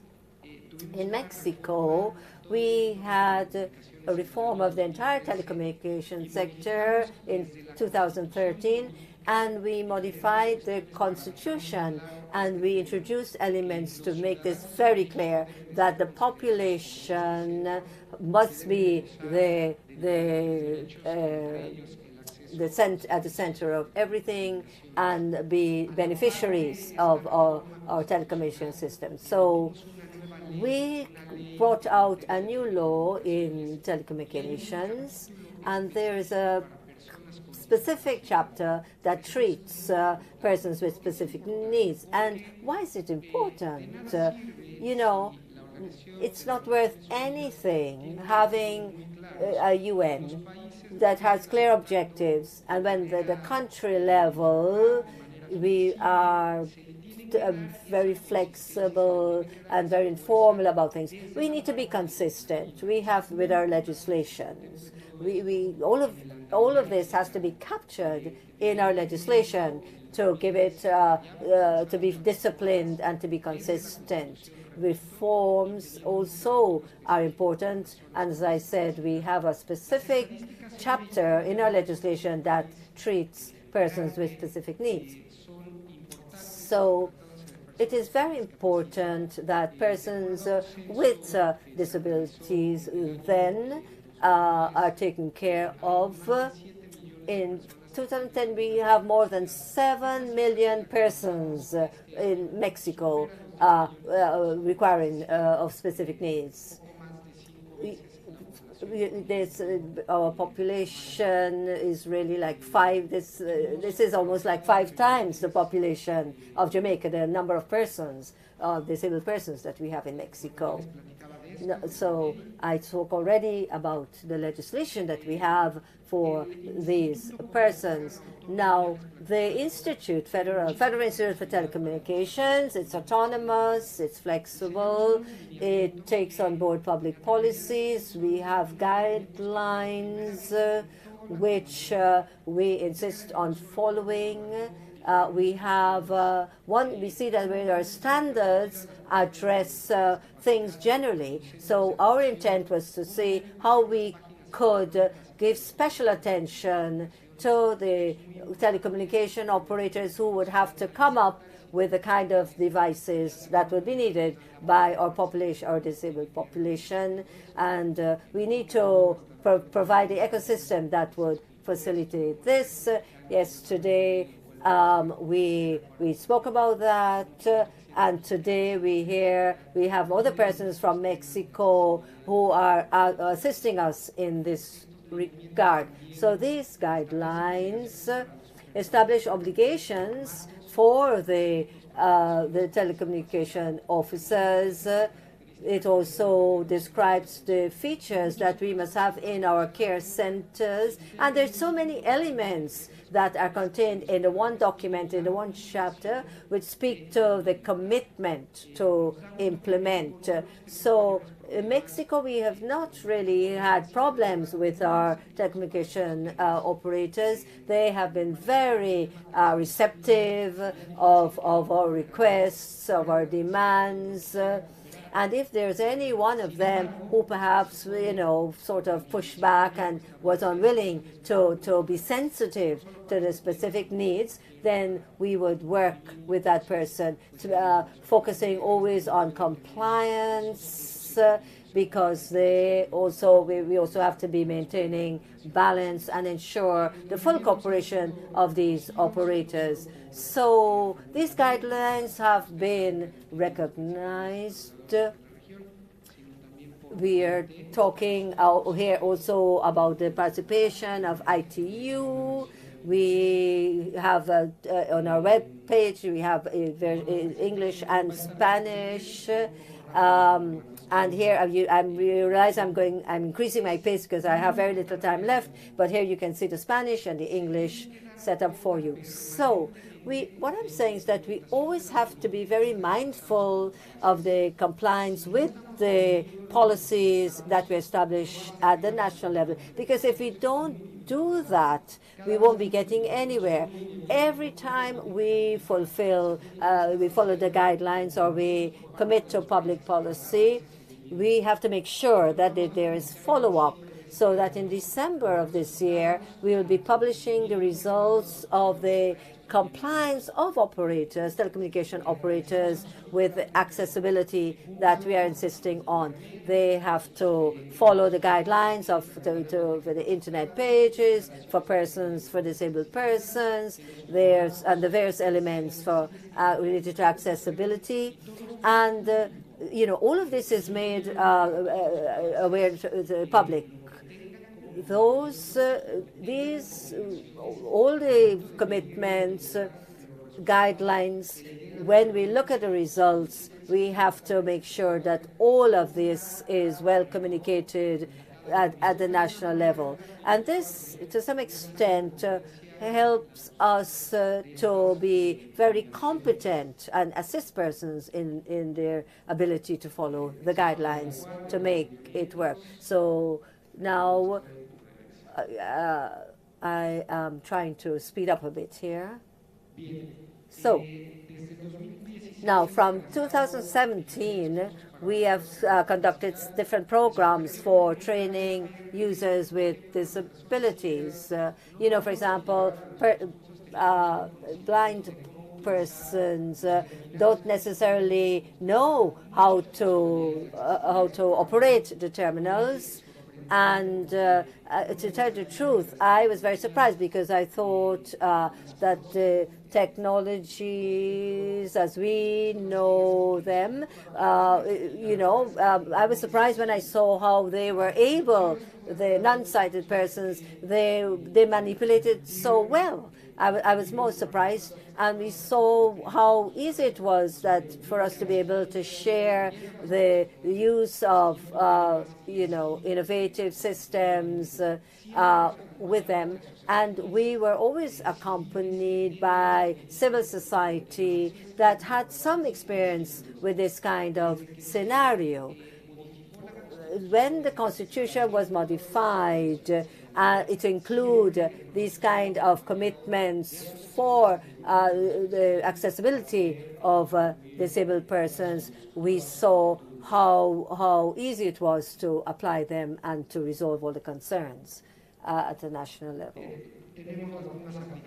In Mexico, we had a reform of the entire telecommunications sector in 2013, and we modified the constitution, and we introduced elements to make this very clear that the population must be at the center of everything and be beneficiaries of our telecommunication system. So we brought out a new law in telecommunications, and there is a specific chapter that treats persons with specific needs. And why is it important? it's not worth anything having a UN that has clear objectives, and when the country level we are very flexible and very informal about things. We need to be consistent. We have with our legislations. All of this has to be captured in our legislation to give it to be disciplined and to be consistent. Reforms also are important, and as I said, we have a specific chapter in our legislation that treats persons with specific needs. So it is very important that persons with disabilities then are taken care of. In 2010, we have more than 7 million persons in Mexico requiring of specific needs. Our population is really like this is almost like 5 times the population of Jamaica, the number of persons, disabled persons that we have in Mexico. So I spoke already about the legislation that we have for these persons. Now, the Institute, Federal Institute for Telecommunications, it's autonomous, it's flexible, it takes on board public policies. We have guidelines which we insist on following. We have we see that where our standards address things generally. So our intent was to see how we could give special attention to the telecommunication operators who would have to come up with the kind of devices that would be needed by our population, our disabled population, and we need to provide the ecosystem that would facilitate this. Yesterday we spoke about that, and today we have other persons from Mexico who are assisting us in this regard. So these guidelines establish obligations for the telecommunication officers. It also describes the features that we must have in our care centers, and there's so many elements that are contained in the one document, in the one chapter, which speak to the commitment to implement. So in Mexico, we have not really had problems with our telecommunication operators. They have been very receptive of our requests, of our demands. And if there's any one of them who perhaps, sort of pushed back and was unwilling to be sensitive to the specific needs, then we would work with that person, focusing always on compliance, because we also have to be maintaining balance and ensure the full cooperation of these operators. So these guidelines have been recognized. We are talking here also about the participation of ITU. We have on our web page, we have English and Spanish. And here I realize I'm increasing my pace because I have very little time left, but here you can see the Spanish and the English set up for you. So what I'm saying is that we always have to be very mindful of the compliance with the policies that we establish at the national level, because if we don't do that, we won't be getting anywhere. Every time we follow the guidelines or we commit to public policy, we have to make sure that there is follow-up, so that in December of this year, we will be publishing the results of the compliance of operators, telecommunication operators, with the accessibility that we are insisting on. They have to follow the guidelines for the internet pages, for disabled persons, and the various elements related to accessibility. And all of this is made aware to the public. All the commitments guidelines, when we look at the results, we have to make sure that all of this is well communicated at the national level. And this, to some extent, helps us to be very competent and assist persons in their ability to follow the guidelines to make it work. So now I am trying to speed up a bit here. So now from 2017, we have conducted different programs for training users with disabilities. You know, for example, blind persons don't necessarily know how to operate the terminals. And to tell the truth, I was very surprised because I thought that the technologies as we know them, I was surprised when I saw how they were able, the non-sighted persons, they manipulated so well. I was most surprised, and we saw how easy it was that for us to be able to share the use of innovative systems with them. And we were always accompanied by civil society that had some experience with this kind of scenario. When the Constitution was modified to include these kind of commitments for the accessibility of disabled persons, we saw how easy it was to apply them and to resolve all the concerns at the national level.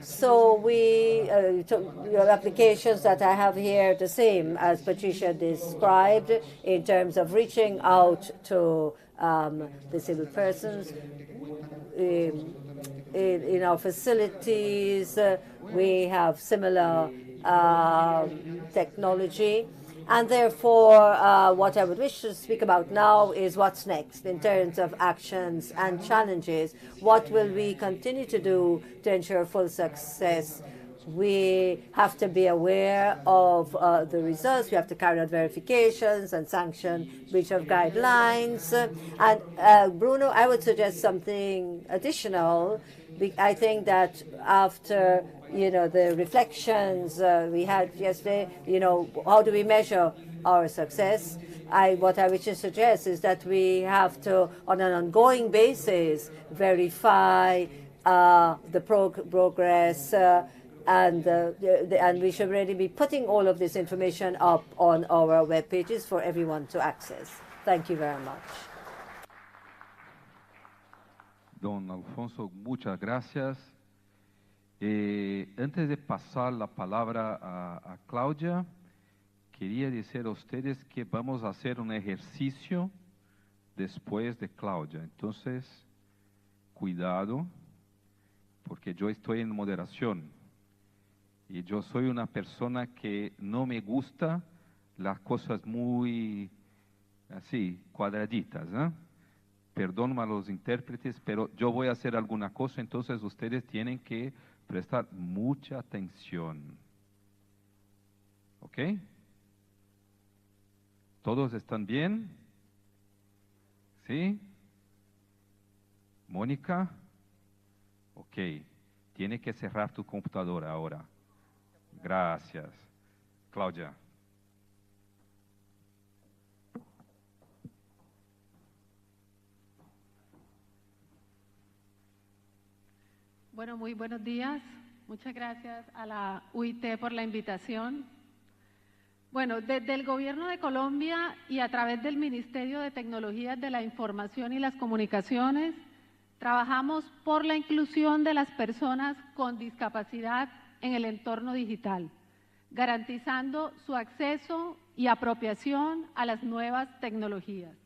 So your applications that I have here, the same as Patricia described, in terms of reaching out to disabled persons. In our facilities, we have similar technology. And therefore, what I would wish to speak about now is what's next in terms of actions and challenges. What will we continue to do to ensure full success? We have to be aware of the results. We have to carry out verifications and sanction breach of guidelines. And Bruno, I would suggest something additional. I think that after the reflections we had yesterday, how do we measure our success? What I wish to suggest is that we have to, on an ongoing basis, verify the progress, and we should really be putting all of this information up on our web pages for everyone to access. Thank you very much. Don Alfonso, muchas gracias. Antes de pasar la palabra a Cláudia, quería decir a ustedes que vamos a hacer un ejercicio después de Cláudia. Entonces, cuidado, porque yo estoy en moderación. Y yo soy una persona que no me gusta las cosas muy así, cuadraditas, ¿eh? Perdón a los intérpretes, pero yo voy a hacer alguna cosa, entonces ustedes tienen que prestar mucha atención. ¿Ok? ¿Todos están bien? ¿Sí? ¿Mónica? Ok. Tiene que cerrar tu computadora ahora. Gracias. Cláudia. Bueno, muy buenos días. Muchas gracias a la UIT por la invitación. Bueno, desde el Gobierno de Colombia y a través del Ministerio de Tecnologías de la Información y las Comunicaciones, trabajamos por la inclusión de las personas con discapacidad en el entorno digital, garantizando su acceso y apropiación a las nuevas tecnologías.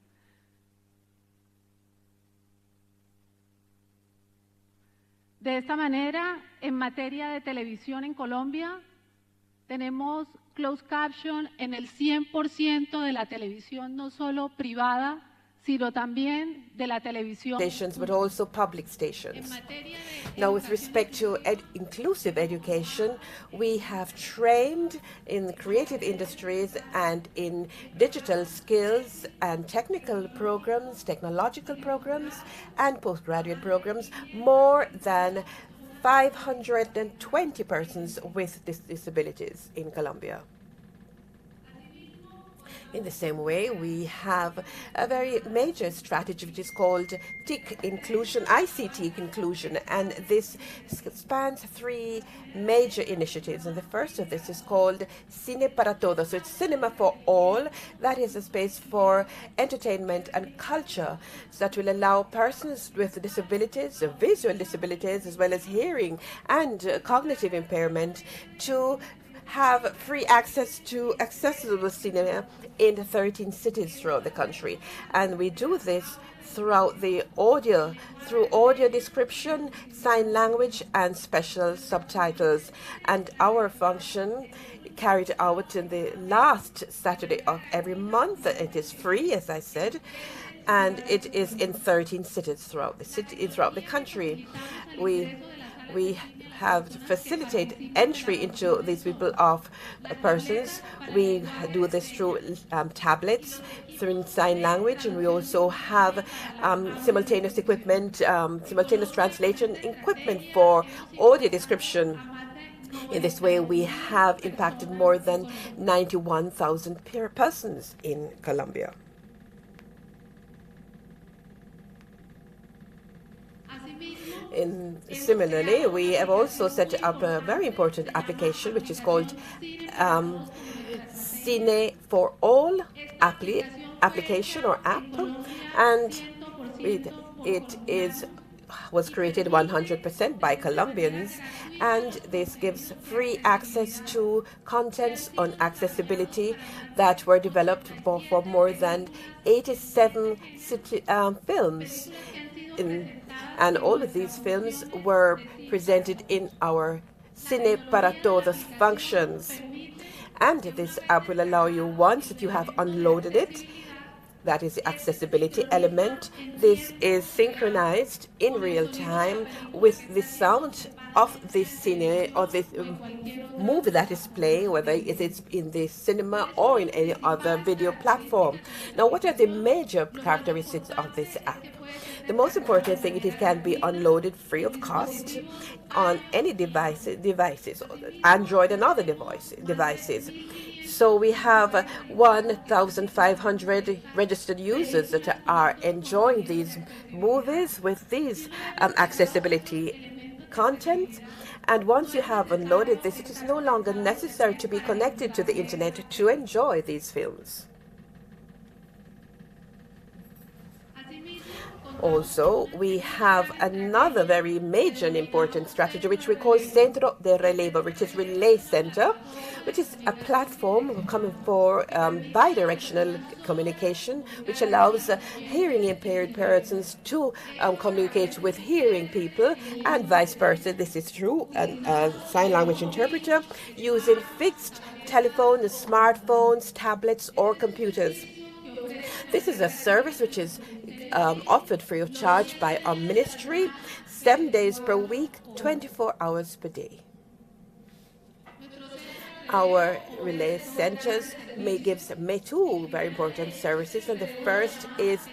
De esta manera, en materia de televisión en Colombia, tenemos closed caption en el 100% de la televisión, no solo privada, sino también de la televisión. Stations, but also public stations. Now, with respect to inclusive education, we have trained in creative industries and in digital skills and technical programs, technological programs, and postgraduate programs, more than 520 persons with disabilities in Colombia. In the same way, we have a very major strategy which is called TIC inclusion, ICT inclusion, and this spans 3 major initiatives. And the first of this is called Cine para Todos. So it's cinema for all. That is a space for entertainment and culture that will allow persons with disabilities, visual disabilities, as well as hearing and cognitive impairment to have free access to accessible cinema in 13 cities throughout the country. And we do this throughout the audio, through audio description, sign language, and special subtitles. And our function carried out in the last Saturday of every month. It is free, as I said, and it is in 13 cities throughout the country. We have facilitated entry into these people of persons. We do this through tablets, through sign language, and we also have simultaneous equipment, simultaneous translation equipment for audio description. In this way, we have impacted more than 91,000 persons in Colombia. Similarly, we have also set up a very important application which is called Cine for All application or app, and it was created 100% by Colombians, and this gives free access to contents on accessibility that were developed for more than 87 films. And all of these films were presented in our Cine para Todos functions. And this app will allow you, once that you have unloaded it, that is the accessibility element, this is synchronized in real time with the sound of the cine or the movie that is playing, whether it is in the cinema or in any other video platform. Now, what are the major characteristics of this app? The most important thing, it can be unloaded free of cost on any devices, Android and other devices. So we have 1,500 registered users that are enjoying these movies with these accessibility content. And once you have unloaded this, it is no longer necessary to be connected to the internet to enjoy these films. Also, we have another very major and important strategy, which we call Centro de Relevo, which is Relay Center, which is a platform coming for bidirectional communication, which allows hearing impaired persons to communicate with hearing people and vice versa. This is through a sign language interpreter using fixed telephones, smartphones, tablets, or computers. This is a service which is offered free of charge by our ministry, 7 days per week, 24 hours per day. Our relay centers give two very important services, and the first is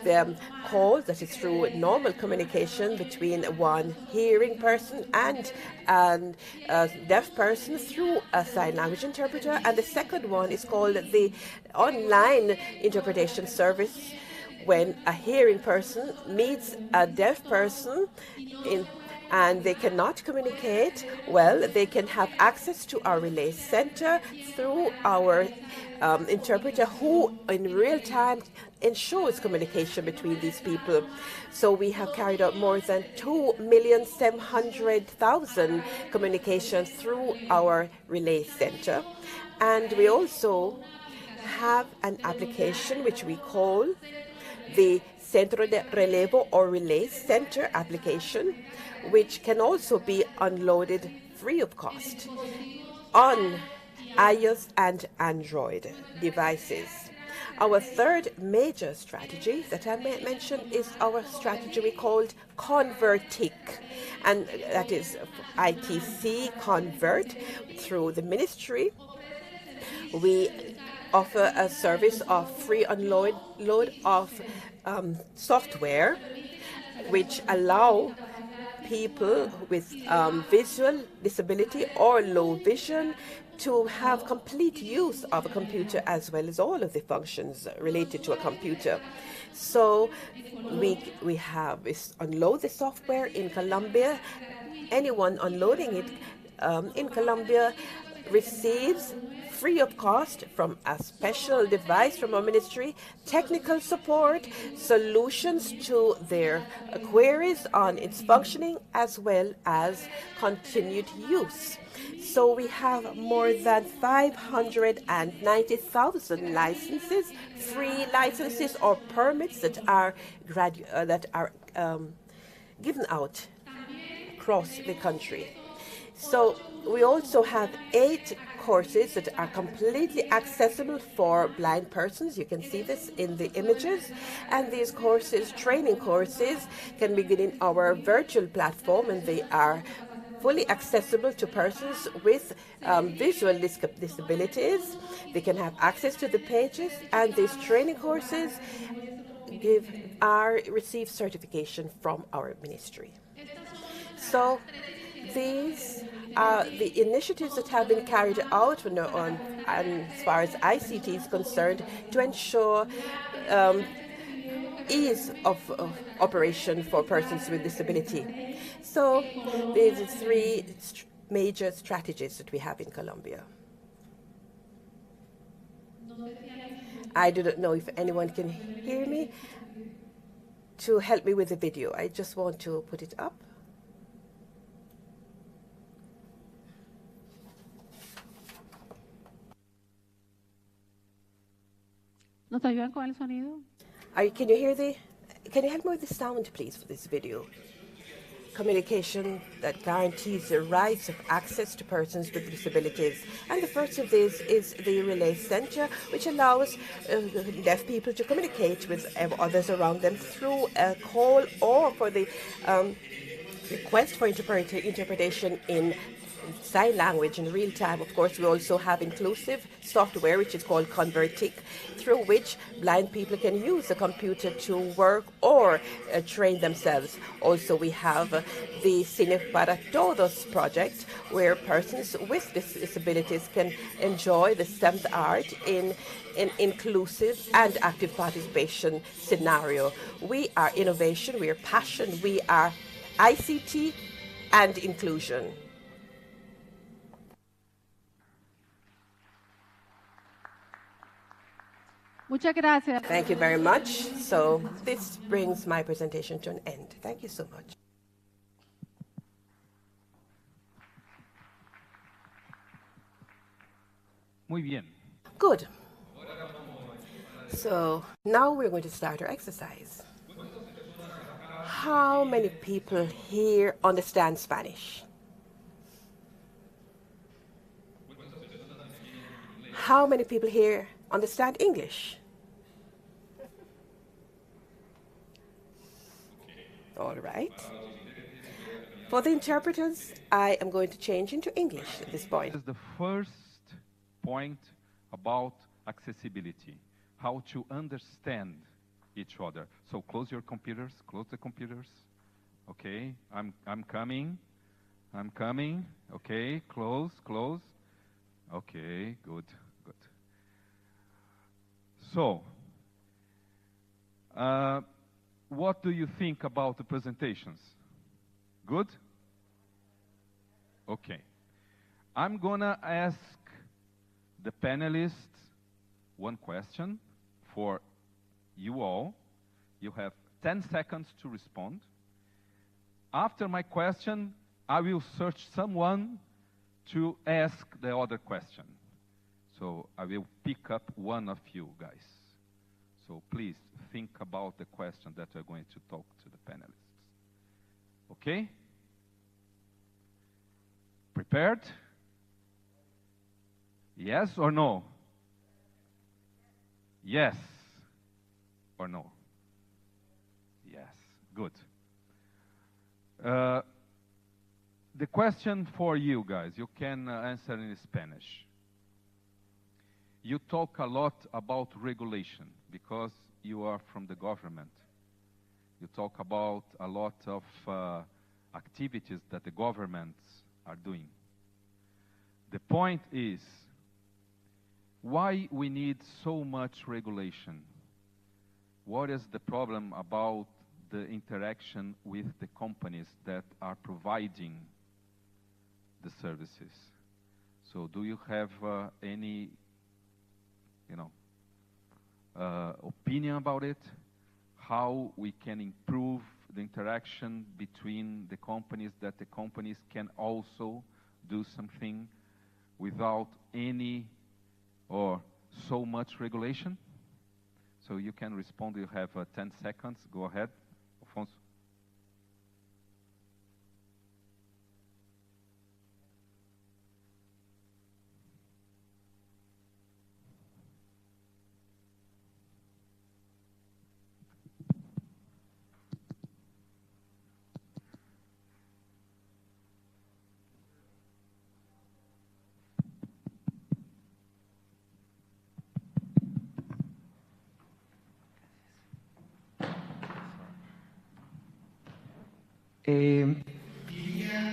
the call that is through normal communication between one hearing person and a deaf person through a sign language interpreter, and the second one is called the online interpretation service. When a hearing person meets a deaf person and they cannot communicate, well, they can have access to our relay center through our interpreter, who in real time ensures communication between these people. So we have carried out more than 2,700,000 communications through our relay center. And we also have an application which we call the Centro de Relevo or Relay Center application, which can also be unloaded free of cost on iOS and Android devices. Our third major strategy that I mentioned is our strategy we called Convertic, and that is ITC Convert. Through the ministry, we offer a service of free load of software which allow people with visual disability or low vision to have complete use of a computer as well as all of the functions related to a computer. So we unload the software in Colombia. Anyone unloading it in Colombia receives free of cost from a special device from our ministry, technical support, solutions to their queries on its functioning, as well as continued use. So we have more than 590,000 licenses, free licenses or permits that are given out across the country. So we also have 8 courses that are completely accessible for blind persons. You can see this in the images. And these courses, training courses, can begin in our virtual platform, and they are fully accessible to persons with visual disabilities. They can have access to the pages, and these training courses receive certification from our ministry. So these are the initiatives that have been carried out as far as ICT is concerned to ensure ease of operation for persons with disability. So these are 3 major strategies that we have in Colombia. I do not know if anyone can hear me to help me with the video. I just want to put it up. ¿Nos ayudan con el sonido? Can you help me with the sound, please, for this video? Communication that guarantees the rights of access to persons with disabilities. And the first of these is the Relay Center, which allows deaf people to communicate with others around them through a call or for the request for interpretation in sign language in real time. Of course, we also have inclusive software, which is called Convertic, through which blind people can use the computer to work or train themselves. Also, we have the Cine para Todos project, where persons with disabilities can enjoy the STEM art in an inclusive and active participation scenario. We are innovation, we are passion, we are ICT and inclusion. Muchas gracias. Thank you very much. So this brings my presentation to an end. Thank you so much. Muy bien. Good. So now we're going to start our exercise. How many people here understand Spanish? How many people here understand English? All right. For the interpreters, I am going to change into English at this point. This is the first point about accessibility, how to understand each other. So close your computers, close the computers. Okay, I'm coming. Okay, close. Okay, good. So, what do you think about the presentations? Good? Okay. I'm gonna ask the panelists one question for you all. You have 10 seconds to respond. After my question, I will search someone to ask the other question. So I will pick up one of you guys. So please think about the question that we're going to talk to the panelists. Okay? Prepared? Yes or no? Yes or no? Yes, good. The question for you guys, you can answer in Spanish. You talk a lot about regulation because you are from the government. You talk about a lot of activities that the governments are doing. The point is, why we need so much regulation? What is the problem about the interaction with the companies that are providing the services? So do you have any, opinion about it? How we can improve the interaction between the companies, that the companies can also do something without any or so much regulation? So you can respond. You have 10 seconds. Go ahead, Alfonso.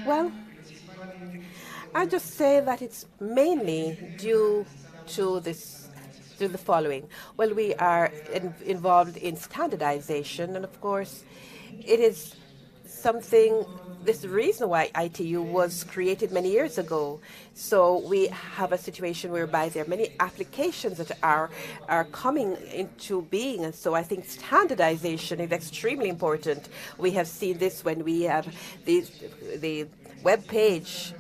Well, I just say that it's mainly due to the following. Well, we are involved in standardization, and of course, it is something. This is the reason why ITU was created many years ago. So we have a situation whereby there are many applications that are coming into being, and so I think standardization is extremely important. We have seen this when we have the web page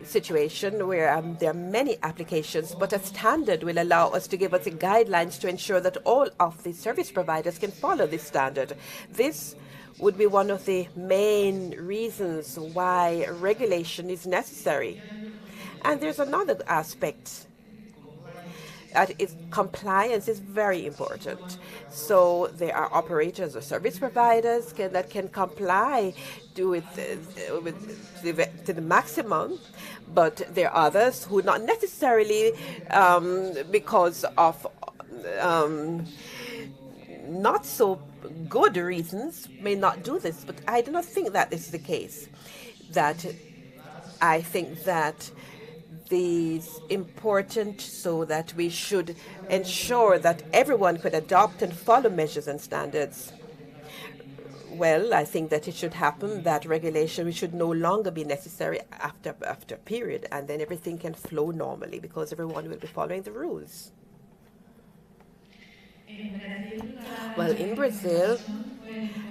situation where there are many applications, but a standard will allow us to give us the guidelines to ensure that all of the service providers can follow this standard. This would be one of the main reasons why regulation is necessary. And there's another aspect. Compliance is very important. So there are operators or service providers that can comply to the maximum, but there are others who not necessarily because of not so good reasons may not do this, but I do not think that this is the case. That I think that these important so that we should ensure that everyone could adopt and follow measures and standards. Well, I think that it should happen that regulation should no longer be necessary after a period, and then everything can flow normally because everyone will be following the rules. Well, in Brazil,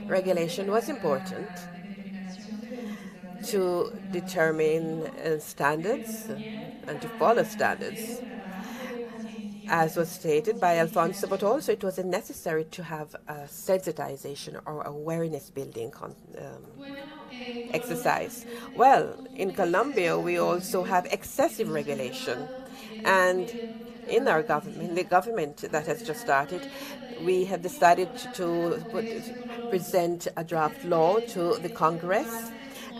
regulation was important to determine standards and to follow standards, as was stated by Alfonso, but also it was necessary to have a sensitization or awareness building exercise. Well, in Colombia, we also have excessive regulation, and in our government, the government that has just started, we have decided to present a draft law to the Congress,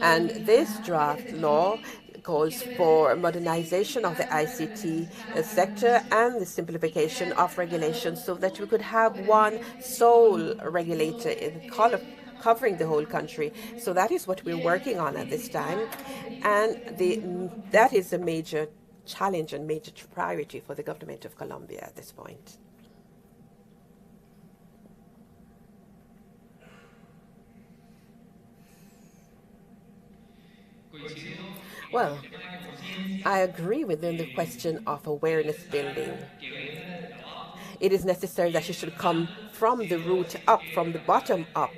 and this draft law calls for modernization of the ICT sector and the simplification of regulations so that we could have one sole regulator covering the whole country. So that is what we're working on at this time, and that is a major challenge and major priority for the government of Colombia at this point. Well, I agree within the question of awareness building. It is necessary that it should come from the root up, from the bottom up.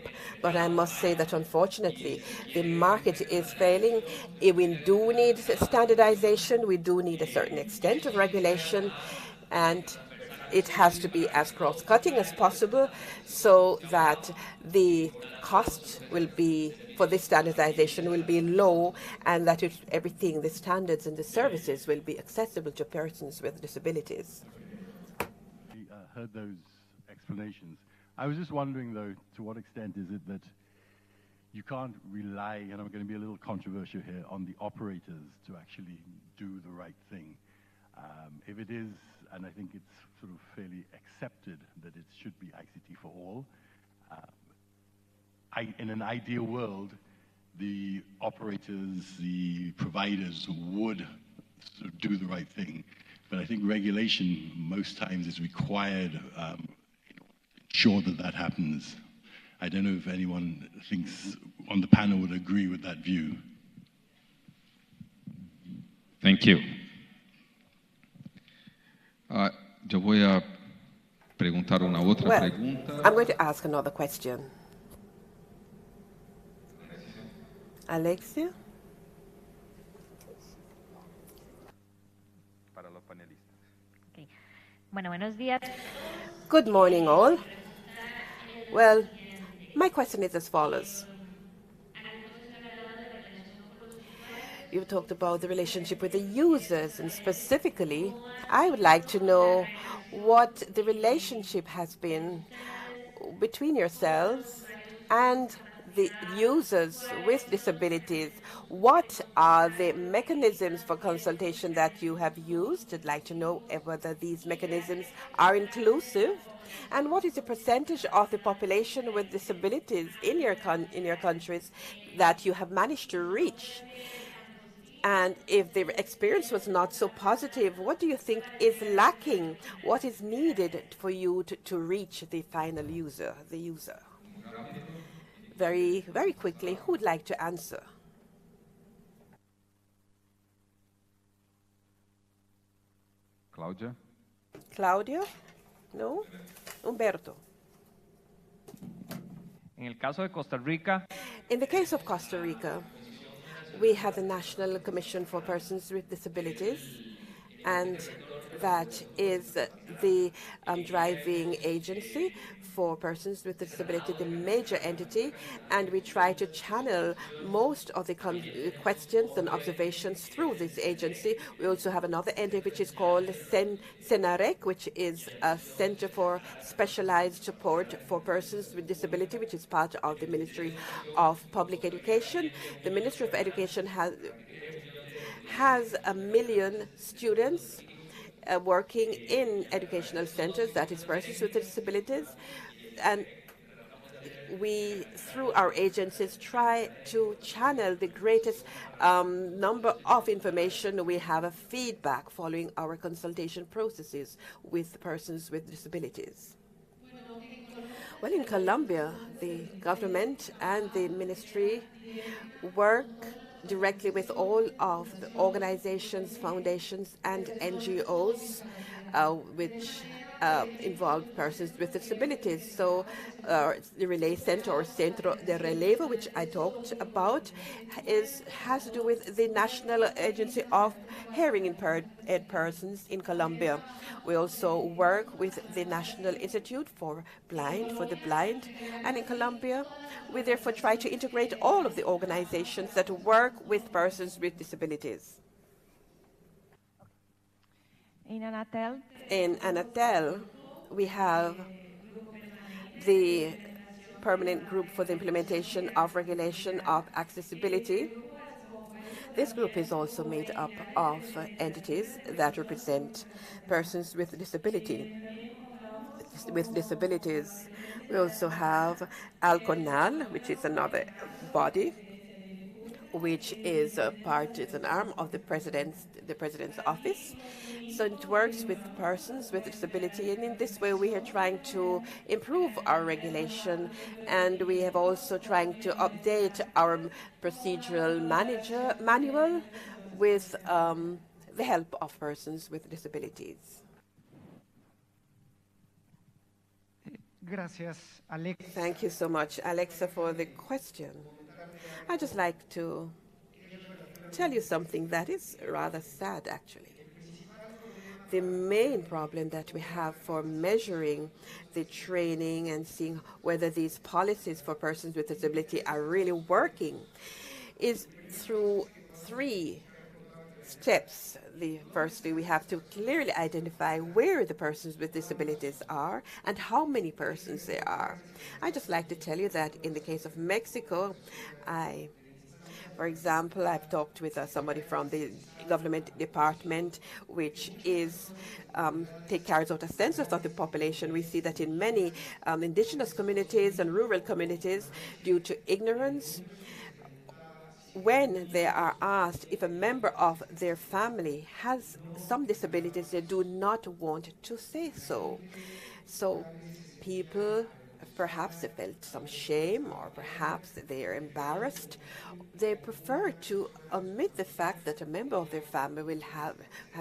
But I must say that unfortunately, the market is failing. We do need standardization. We do need a certain extent of regulation. And it has to be as cross-cutting as possible so that the cost will be for this standardization will be low, and that everything, the standards and the services will be accessible to persons with disabilities. heard those explanations. I was just wondering, though, to what extent is it that you can't rely, and I'm going to be a little controversial here, on the operators to actually do the right thing? If it is, and I think it's sort of fairly accepted that it should be ICT for all, in an ideal world, the operators, the providers would sort of do the right thing. But I think regulation most times is required to ensure that that happens. I don't know if anyone thinks on the panel would agree with that view. Thank you. Yo voy a preguntar una otra pregunta. I'm going to ask another question. Alexia? Para los panelistas. Okay. Bueno, buenos días. Good morning, all. Well, my question is as follows. You talked about the relationship with the users, and specifically, I would like to know what the relationship has been between yourselves and the users with disabilities. What are the mechanisms for consultation that you have used? I'd like to know whether these mechanisms are inclusive. And what is the percentage of the population with disabilities in your countries that you have managed to reach? And if the experience was not so positive, what do you think is lacking? What is needed for you to reach the final user, the user? Very, very quickly, who would like to answer? Claudia? Claudia? No? Humberto? En el caso de Costa Rica. In the case of Costa Rica, we have the National Commission for Persons with Disabilities, and that is the driving agency for persons with disability, the major entity, and we try to channel most of the questions and observations through this agency. We also have another entity which is called Senarec, which is a Center for Specialized Support for Persons with Disability, which is part of the Ministry of Public Education. The Ministry of Education has 1 million students working in educational centers, that is persons with disabilities, and we, through our agencies, try to channel the greatest number of information. We have a feedback following our consultation processes with persons with disabilities. Well, in Colombia, the government and the ministry work directly with all of the organizations, foundations, and NGOs which involve persons with disabilities. So the Relay Center, or Centro de Relevo, which I talked about, has to do with the National Agency of Hearing Impaired Persons in Colombia. We also work with the National Institute for the Blind, and in Colombia, we therefore try to integrate all of the organizations that work with persons with disabilities. In Anatel? In Anatel, we have the Permanent Group for the Implementation of Regulation of Accessibility. This group is also made up of entities that represent persons with disabilities. We also have Alconal, which is another body, which is an arm of the president's office. So it works with persons with disability, and in this way we are trying to improve our regulation, and we have also trying to update our procedural manual with the help of persons with disabilities. Gracias, Alex. Thank you so much, Alexa, for the question. I'd just like to tell you something that is rather sad, actually. The main problem that we have for measuring the training and seeing whether these policies for persons with disability are really working is through 3 steps firstly, we have to clearly identify where the persons with disabilities are and how many persons there are. I'd just like to tell you that in the case of Mexico, for example, I've talked with somebody from the government department, which carries out a census of the population. We see that in many indigenous communities and rural communities, due to ignorance, when they are asked if a member of their family has some disabilities, they do not want to say so. So people, perhaps they felt some shame, or perhaps they are embarrassed. They prefer to omit the fact that a member of their family will have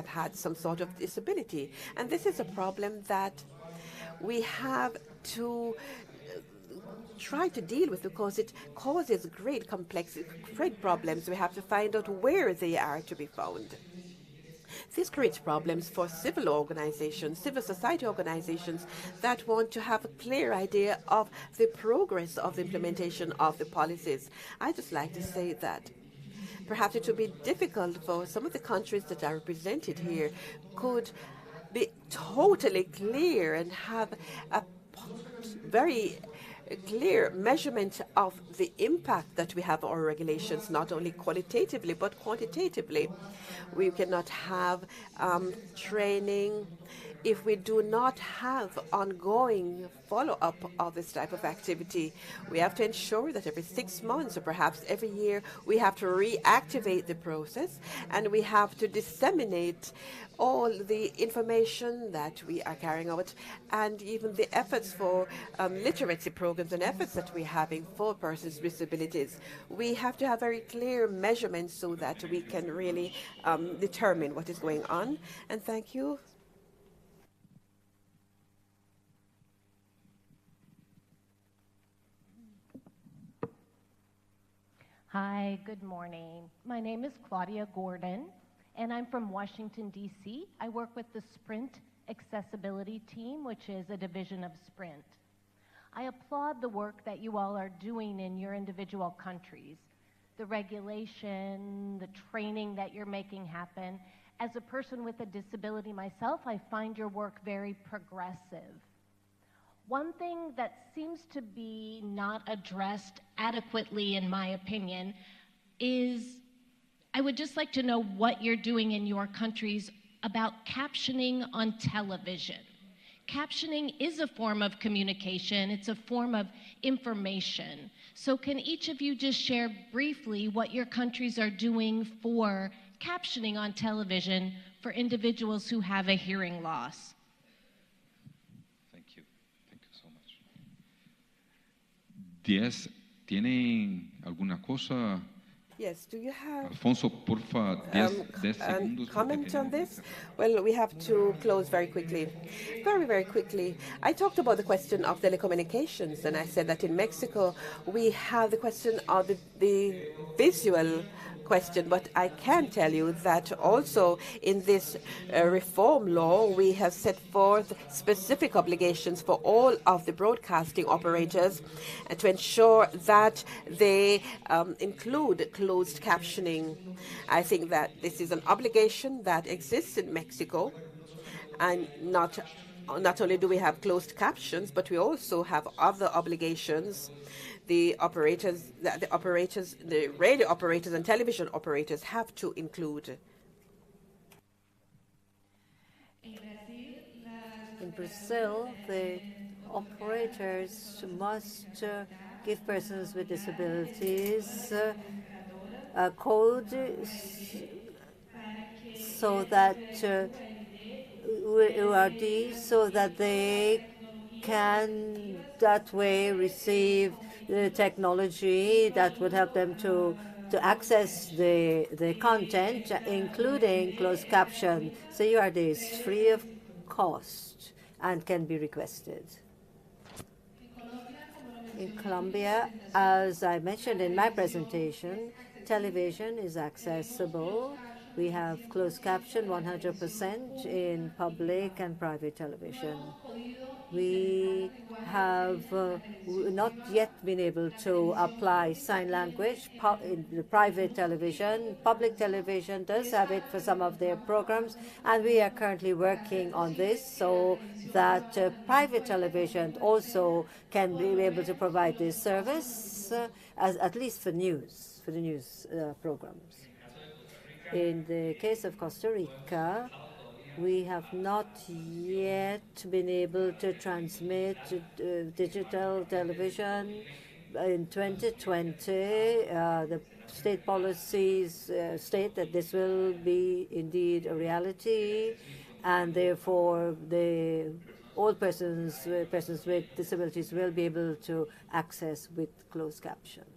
had some sort of disability. And this is a problem that we have to try to deal with, because it causes great problems. We have to find out where they are to be found. This creates problems for civil organizations, civil society organizations that want to have a clear idea of the progress of the implementation of the policies. I just like to say that perhaps it would be difficult for some of the countries that are represented here could be totally clear and have a very clear measurement of the impact that we have on our regulations, not only qualitatively but quantitatively. We cannot have training if we do not have ongoing follow-up of this type of activity. We have to ensure that every 6 months or perhaps every year we have to reactivate the process, and we have to disseminate all the information that we are carrying out, and even the efforts for literacy programs and efforts that we're having for persons with disabilities. We have to have very clear measurements so that we can really determine what is going on. And thank you. Hi, good morning. My name is Claudia Gordon, and I'm from Washington, D.C. I work with the Sprint Accessibility Team, which is a division of Sprint. I applaud the work that you all are doing in your individual countries, the regulation, the training that you're making happen. As a person with a disability myself, I find your work very progressive. One thing that seems to be not addressed adequately, in my opinion, is I would just like to know what you're doing in your countries about captioning on television. Captioning is a form of communication. It's a form of information. So can each of you just share briefly what your countries are doing for captioning on television for individuals who have a hearing loss? ¿Tienen alguna cosa? Yes, do you have Alfonso, porfa, 10 segundos. Comment on this? Well, we have to close very quickly. Very, very quickly. I talked about the question of telecommunications, and I said that in Mexico we have the question of the visual question, but I can tell you that also in this reform law we have set forth specific obligations for all of the broadcasting operators to ensure that they include closed captioning. I think that this is an obligation that exists in Mexico, and not only do we have closed captions, but we also have other obligations. The radio operators and television operators have to include. In Brazil, the operators must give persons with disabilities a code so that URD, so that they can that way receive the technology that would help them to access the content, including closed caption. So URD is free of cost and can be requested. In Colombia, as I mentioned in my presentation, television is accessible. We have closed caption 100% in public and private television. We have not yet been able to apply sign language in the private television. Public television does have it for some of their programs, and we are currently working on this so that private television also can be able to provide this service, at least for news, for the news programs. In the case of Costa Rica, we have not yet been able to transmit digital television. In 2020, the state policies state that this will be indeed a reality, and therefore all persons with disabilities will be able to access with closed captions.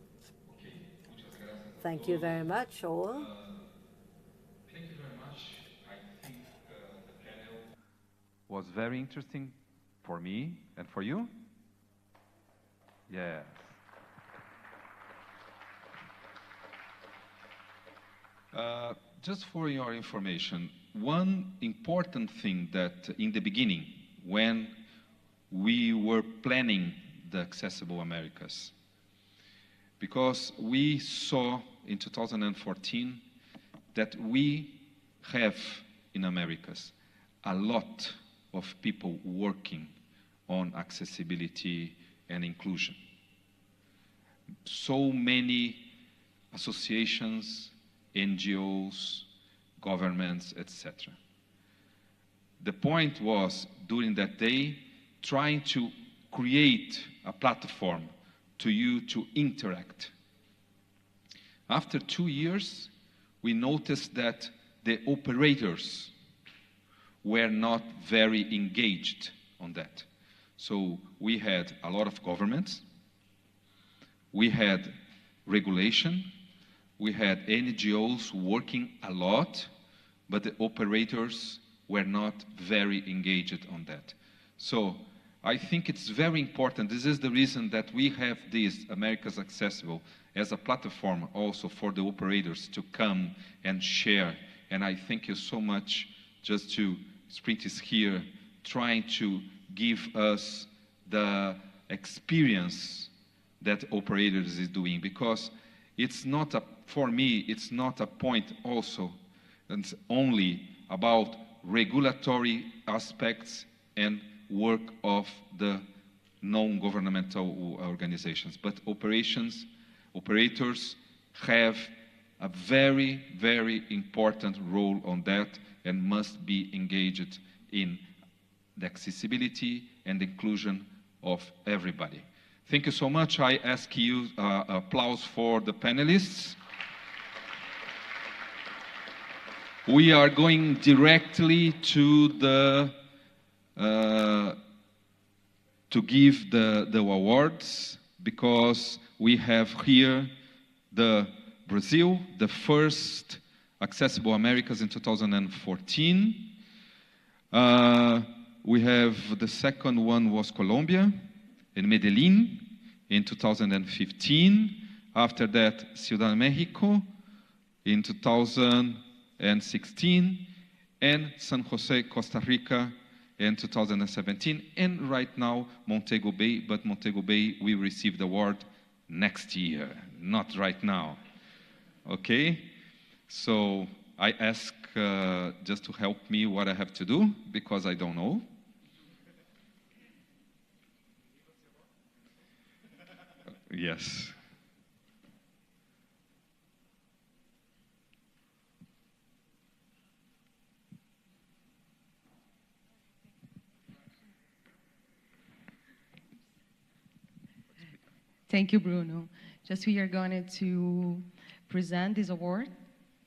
Thank you very much, all. Was very interesting for me and for you. Yes. Just for your information, one important thing that in the beginning, when we were planning the Accessible Americas, because we saw in 2014 that we have in Americas a lot of people working on accessibility and inclusion. So many associations, NGOs, governments, etc. The point was, during that day, trying to create a platform to you to interact. After 2 years, we noticed that the operators were not very engaged on that. So we had a lot of governments, we had regulation, we had NGOs working a lot, but the operators were not very engaged on that. So I think it's very important. This is the reason that we have this America's Accessible as a platform also for the operators to come and share. And I thank you so much. Just to Sprint is here trying to give us the experience that operators is doing, because it's not for me, it's not a point also, it's only about regulatory aspects and work of the non-governmental organizations, but operators have a very, very important role on that and must be engaged in the accessibility and inclusion of everybody. Thank you so much. I ask you applause for the panelists. We are going directly to the to give the awards, because we have here the Brazil, the first Accessible Americas in 2014. We have the second one was Colombia in Medellin in 2015. After that, Ciudad de Mexico in 2016, and San Jose, Costa Rica in 2017, and right now Montego Bay, but Montego Bay we receive the award next year, not right now. Okay? So I ask just to help me what I have to do, because I don't know. Yes. Thank you, Bruno. Just we are going to present this award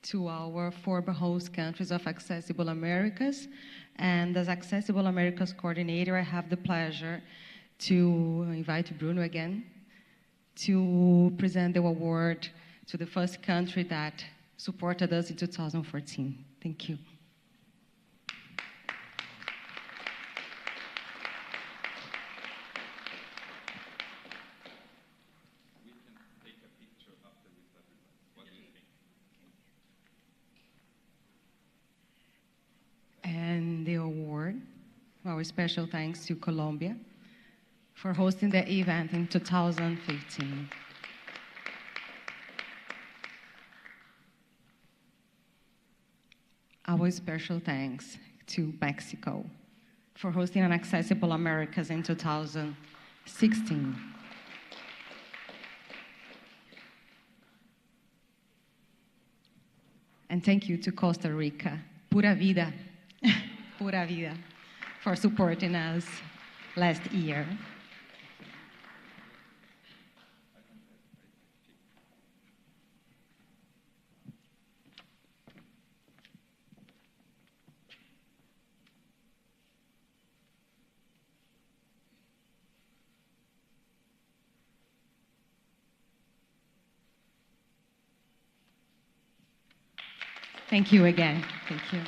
to our former host countries of Accessible Americas. And as Accessible Americas coordinator, I have the pleasure to invite Bruno again to present the award to the first country that supported us in 2014. Thank you. And the award Our special thanks to Colombia for hosting the event in 2015. Our special thanks to Mexico for hosting an Accessible Americas in 2016. And thank you to Costa Rica, Pura Vida, Pura Vida, for supporting us last year. Thank you again. Thank you.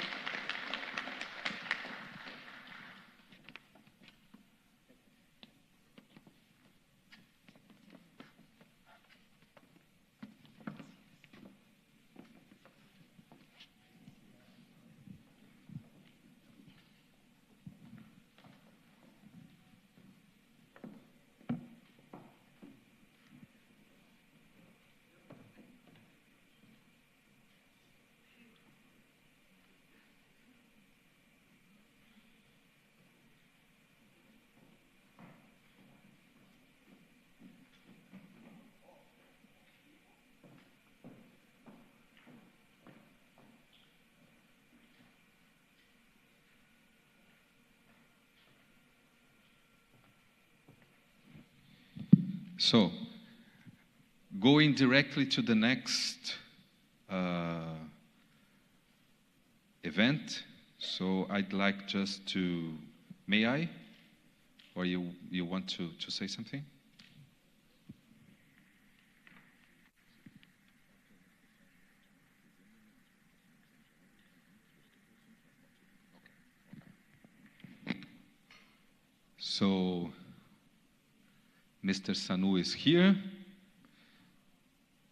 So, going directly to the next event, so I'd like just to, may I? Or you want to say something? So, Mr. Sanou is here.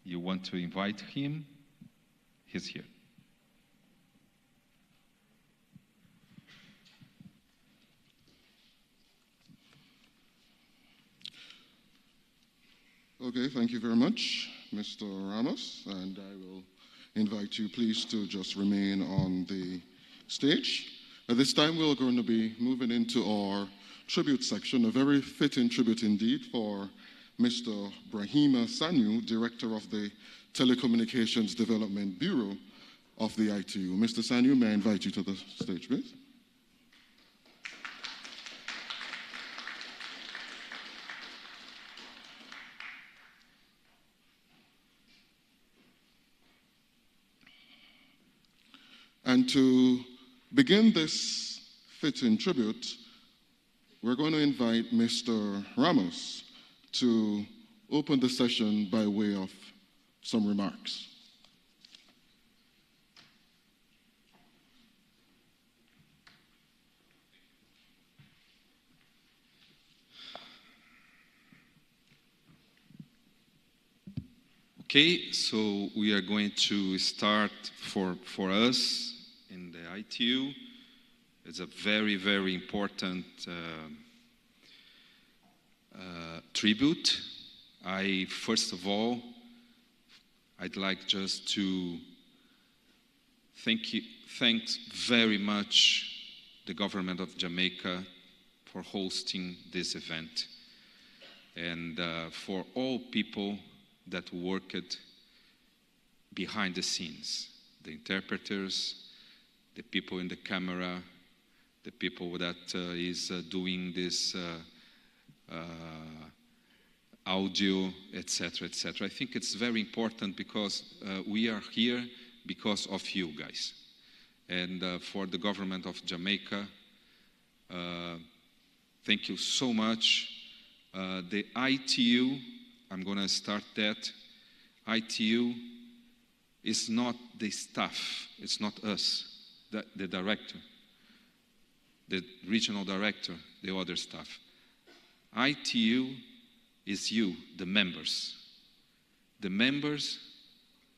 You want to invite him? He's here. Okay, thank you very much, Mr. Ramos, and I will invite you please to just remain on the stage. At this time, we're going to be moving into our tribute section, a very fitting tribute indeed for Mr. Brahima Sanou, Director of the Telecommunications Development Bureau of the ITU. Mr. Sanou, may I invite you to the stage, please? And to begin this fitting tribute, we're going to invite Mr. Ramos to open the session by way of some remarks. Okay, so we are going to start for us in the ITU. It's a very, very important tribute. First of all, I'd like just to thank very much the government of Jamaica for hosting this event, and for all people that worked behind the scenes, the interpreters, the people in the camera, the people that is doing this audio, etc., etc. I think it's very important because we are here because of you guys. And for the government of Jamaica, thank you so much. The ITU, I'm going to start that. ITU is not the staff, it's not us, the director, the regional director, the other staff. ITU is you, the members. The members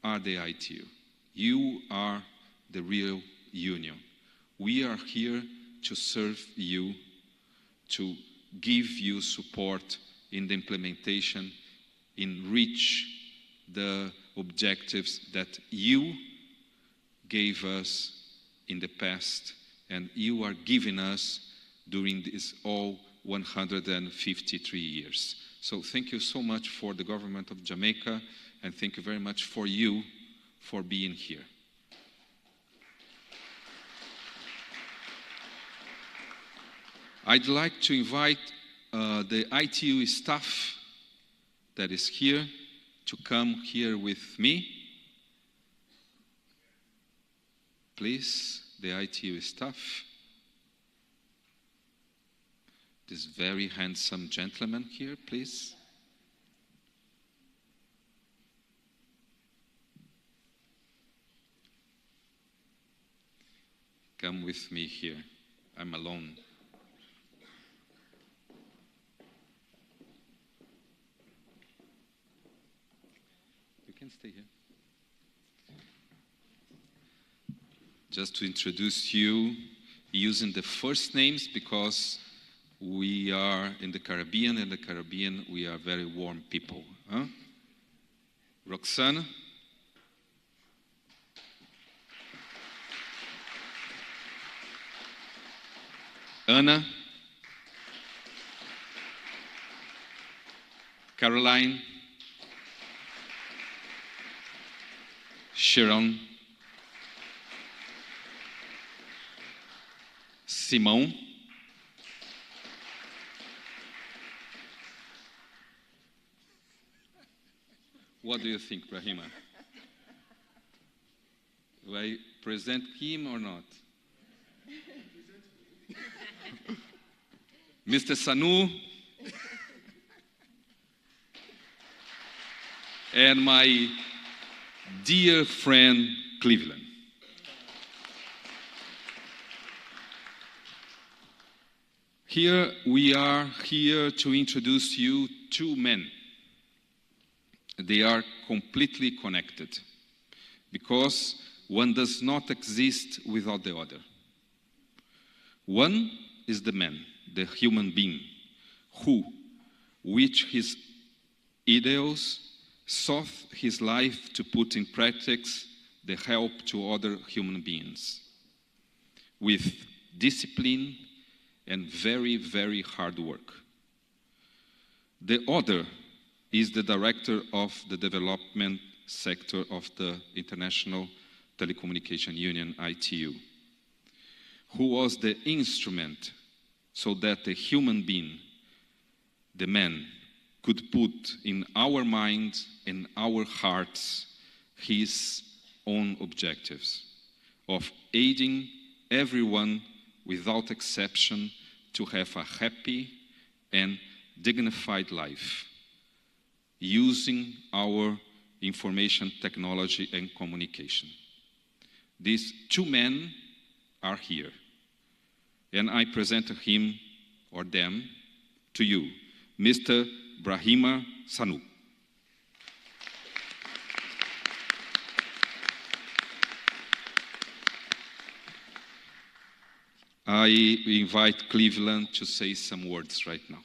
are the ITU. You are the real union. We are here to serve you, to give you support in the implementation, in reach the objectives that you gave us in the past and you are giving us during these all 153 years. So thank you so much for the government of Jamaica, and thank you very much for you for being here. I'd like to invite the ITU staff that is here to come here with me. Please, the ITU staff. This very handsome gentleman here, please. Come with me here. I'm alone. You can stay here. Just to introduce you using the first names, because we are in the Caribbean, and in the Caribbean we are very warm people. Huh? Roxana. Anna. Caroline. Sharon. Simão. What do you think, Brahima? Do I present him or not? Mr. Sanou and my dear friend Cleveland. Here we are here to introduce you two men. They are completely connected because one does not exist without the other. One is the man, the human being, who, with his ideals, sought his life to put in practice the help to other human beings, with discipline and very, very hard work. The other is the director of the development sector of the International Telecommunication Union, ITU, who was the instrument so that the human being, the man, could put in our minds and our hearts his own objectives of aiding everyone without exception to have a happy and dignified life, using our information technology and communication. These two men are here, and I present him or them to you, Mr. Brahima Sanou. I invite Cleveland to say some words right now.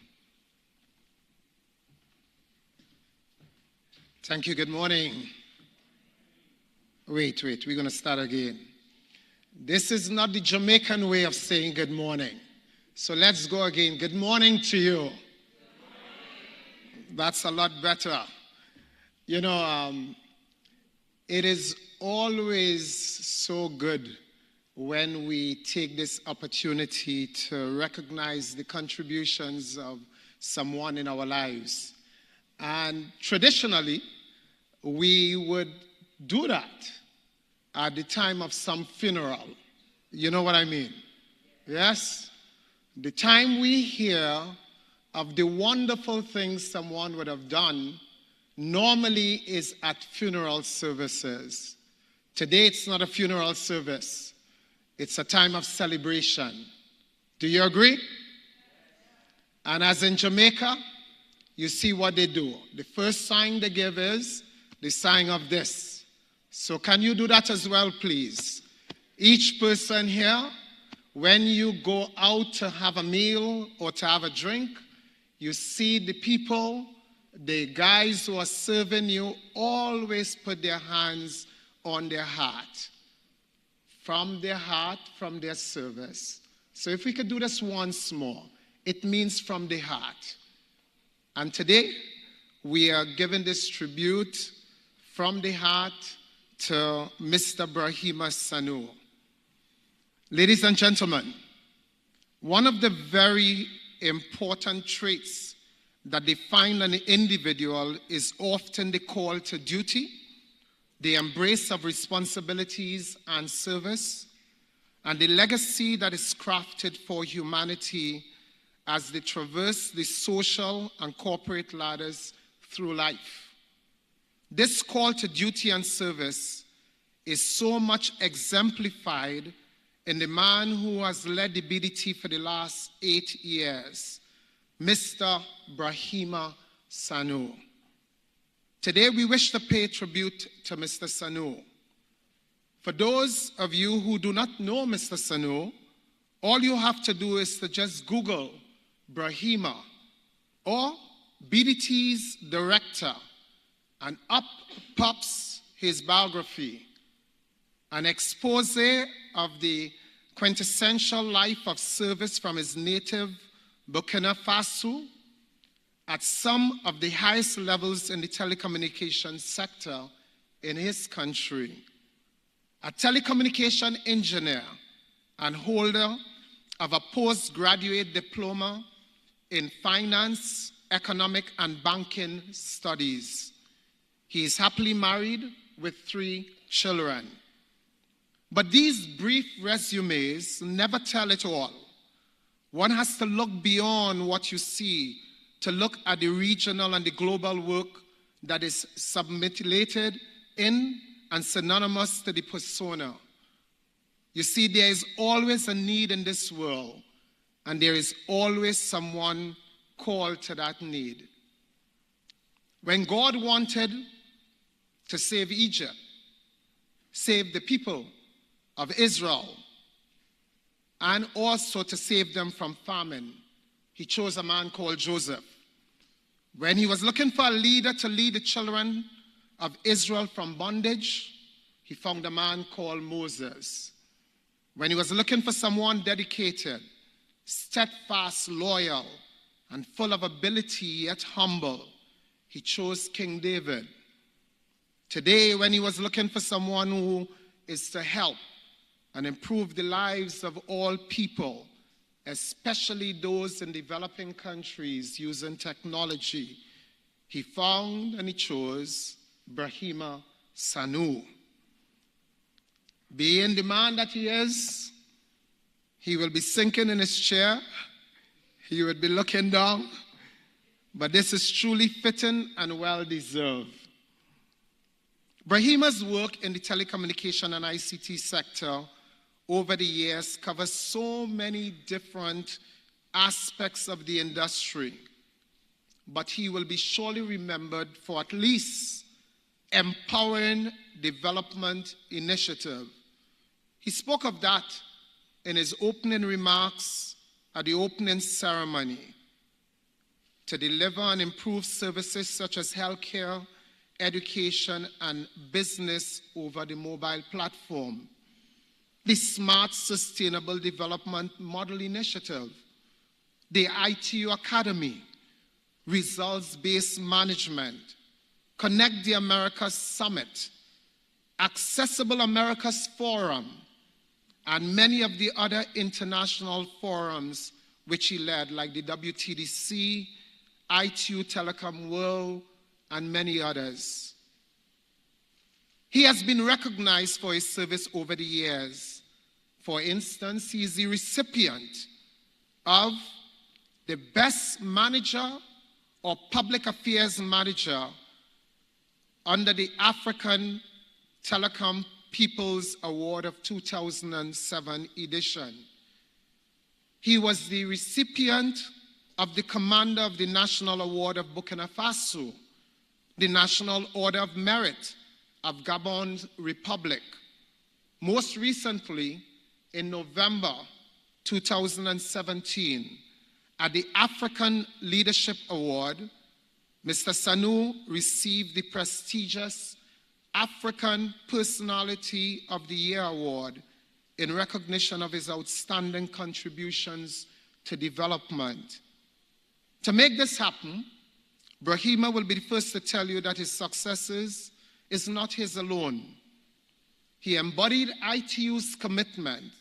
Thank you. Good morning. Wait, we're going to start again. This is not the Jamaican way of saying good morning. So let's go again. Good morning to you. That's a lot better. You know, it is always so good when we take this opportunity to recognize the contributions of someone in our lives. And traditionally, we would do that at the time of some funeral. You know what I mean? Yes? The time we hear of the wonderful things someone would have done normally is at funeral services. Today, it's not a funeral service. It's a time of celebration. Do you agree? And as in Jamaica, you see what they do. The first sign they give is the sign of this. So can you do that as well, please? Each person here When you go out to have a meal or to have a drink, you see the people, the guys who are serving you, always put their hands on their heart. From their heart, from their service. So if we could do this once more, it means from the heart. And today, we are giving this tribute from the heart to Mr. Brahima Sanou. Ladies and gentlemen, one of the very important traits that define an individual is often the call to duty, the embrace of responsibilities and service, and the legacy that is crafted for humanity as they traverse the social and corporate ladders through life. This call to duty and service is so much exemplified in the man who has led the BDT for the last 8 years, Mr. Brahima Sanou. Today we wish to pay tribute to Mr. Sanou. For those of you who do not know Mr. Sanou, all you have to do is to just Google Brahima or BDT's director, and up pops his biography, an expose of the quintessential life of service from his native Burkina Faso at some of the highest levels in the telecommunications sector in his country. A telecommunication engineer and holder of a postgraduate diploma in finance, economic, and banking studies. He is happily married with 3 children. But these brief resumes never tell it all. One has to look beyond what you see to look at the regional and the global work that is submitted in and synonymous to the persona. You see, there is always a need in this world, and there is always someone called to that need. When God wanted to save Egypt, save the people of Israel, and also to save them from famine, he chose a man called Joseph. When he was looking for a leader to lead the children of Israel from bondage, he found a man called Moses. When he was looking for someone dedicated, steadfast, loyal, and full of ability yet humble, he chose King David. Today, when he was looking for someone who is to help and improve the lives of all people, especially those in developing countries using technology, he found and he chose Brahima Sanou. Being the man that he is, he will be sinking in his chair, he would be looking down, but this is truly fitting and well-deserved. Brahima's work in the telecommunication and ICT sector over the years covers so many different aspects of the industry, but he will be surely remembered for at least empowering development initiative. He spoke of that in his opening remarks at the opening ceremony, to deliver and improve services such as healthcare, education, and business over the mobile platform. The Smart Sustainable Development Model Initiative, the ITU Academy, Results-Based Management, Connect the Americas Summit, Accessible Americas Forum, and many of the other international forums which he led, like the WTDC, ITU Telecom World, and many others. He has been recognized for his service over the years. For instance, he is the recipient of the Best Manager or Public Affairs Manager under the African Telecom People's Award of 2007 edition. He was the recipient of the Commander of the National Award of Burkina Faso, the National Order of Merit of Gabon Republic. Most recently, in November, 2017, at the African Leadership Award, Mr. Sanou received the prestigious African Personality of the Year Award in recognition of his outstanding contributions to development. To make this happen, Brahima will be the first to tell you that his successes is not his alone. He embodied ITU's commitment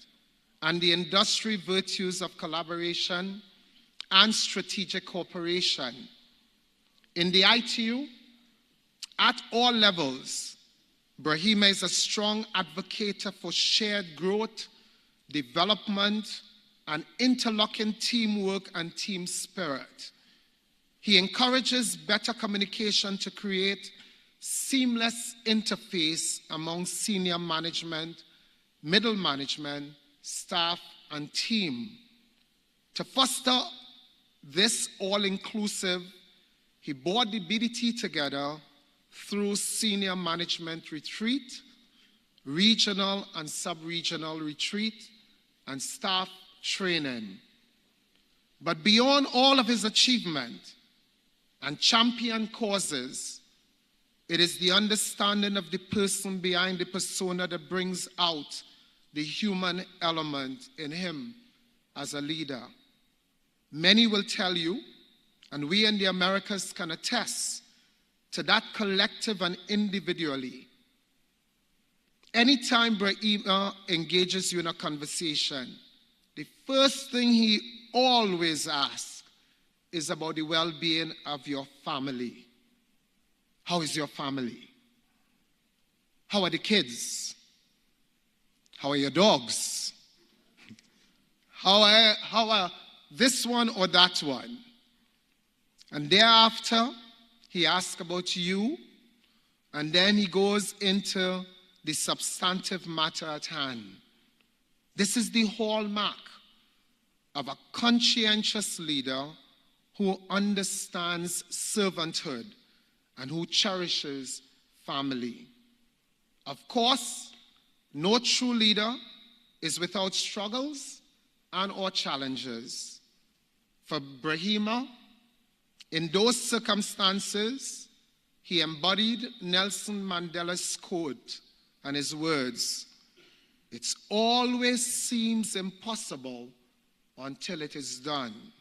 and the industry virtues of collaboration and strategic cooperation. In the ITU, at all levels, Brahima is a strong advocate for shared growth, development, and interlocking teamwork and team spirit. He encourages better communication to create seamless interface among senior management, middle management, staff, and team. To foster this all-inclusive, he brought the BDT together through senior management retreat, regional and sub-regional retreat, and staff training. But beyond all of his achievement and champion causes, it is the understanding of the person behind the persona that brings out the human element in him as a leader. Many will tell you, and we in the Americas can attest to that collective and individually. Anytime Brahima engages you in a conversation, the first thing he always asks is about the well-being of your family. How is your family? How are the kids? How are your dogs? How are this one or that one? And thereafter, he asks about you, and then he goes into the substantive matter at hand. This is the hallmark of a conscientious leader who understands servanthood and who cherishes family. Of course, no true leader is without struggles and or challenges. For Brahima, in those circumstances, he embodied Nelson Mandela's quote and his words, "It always seems impossible until it is done."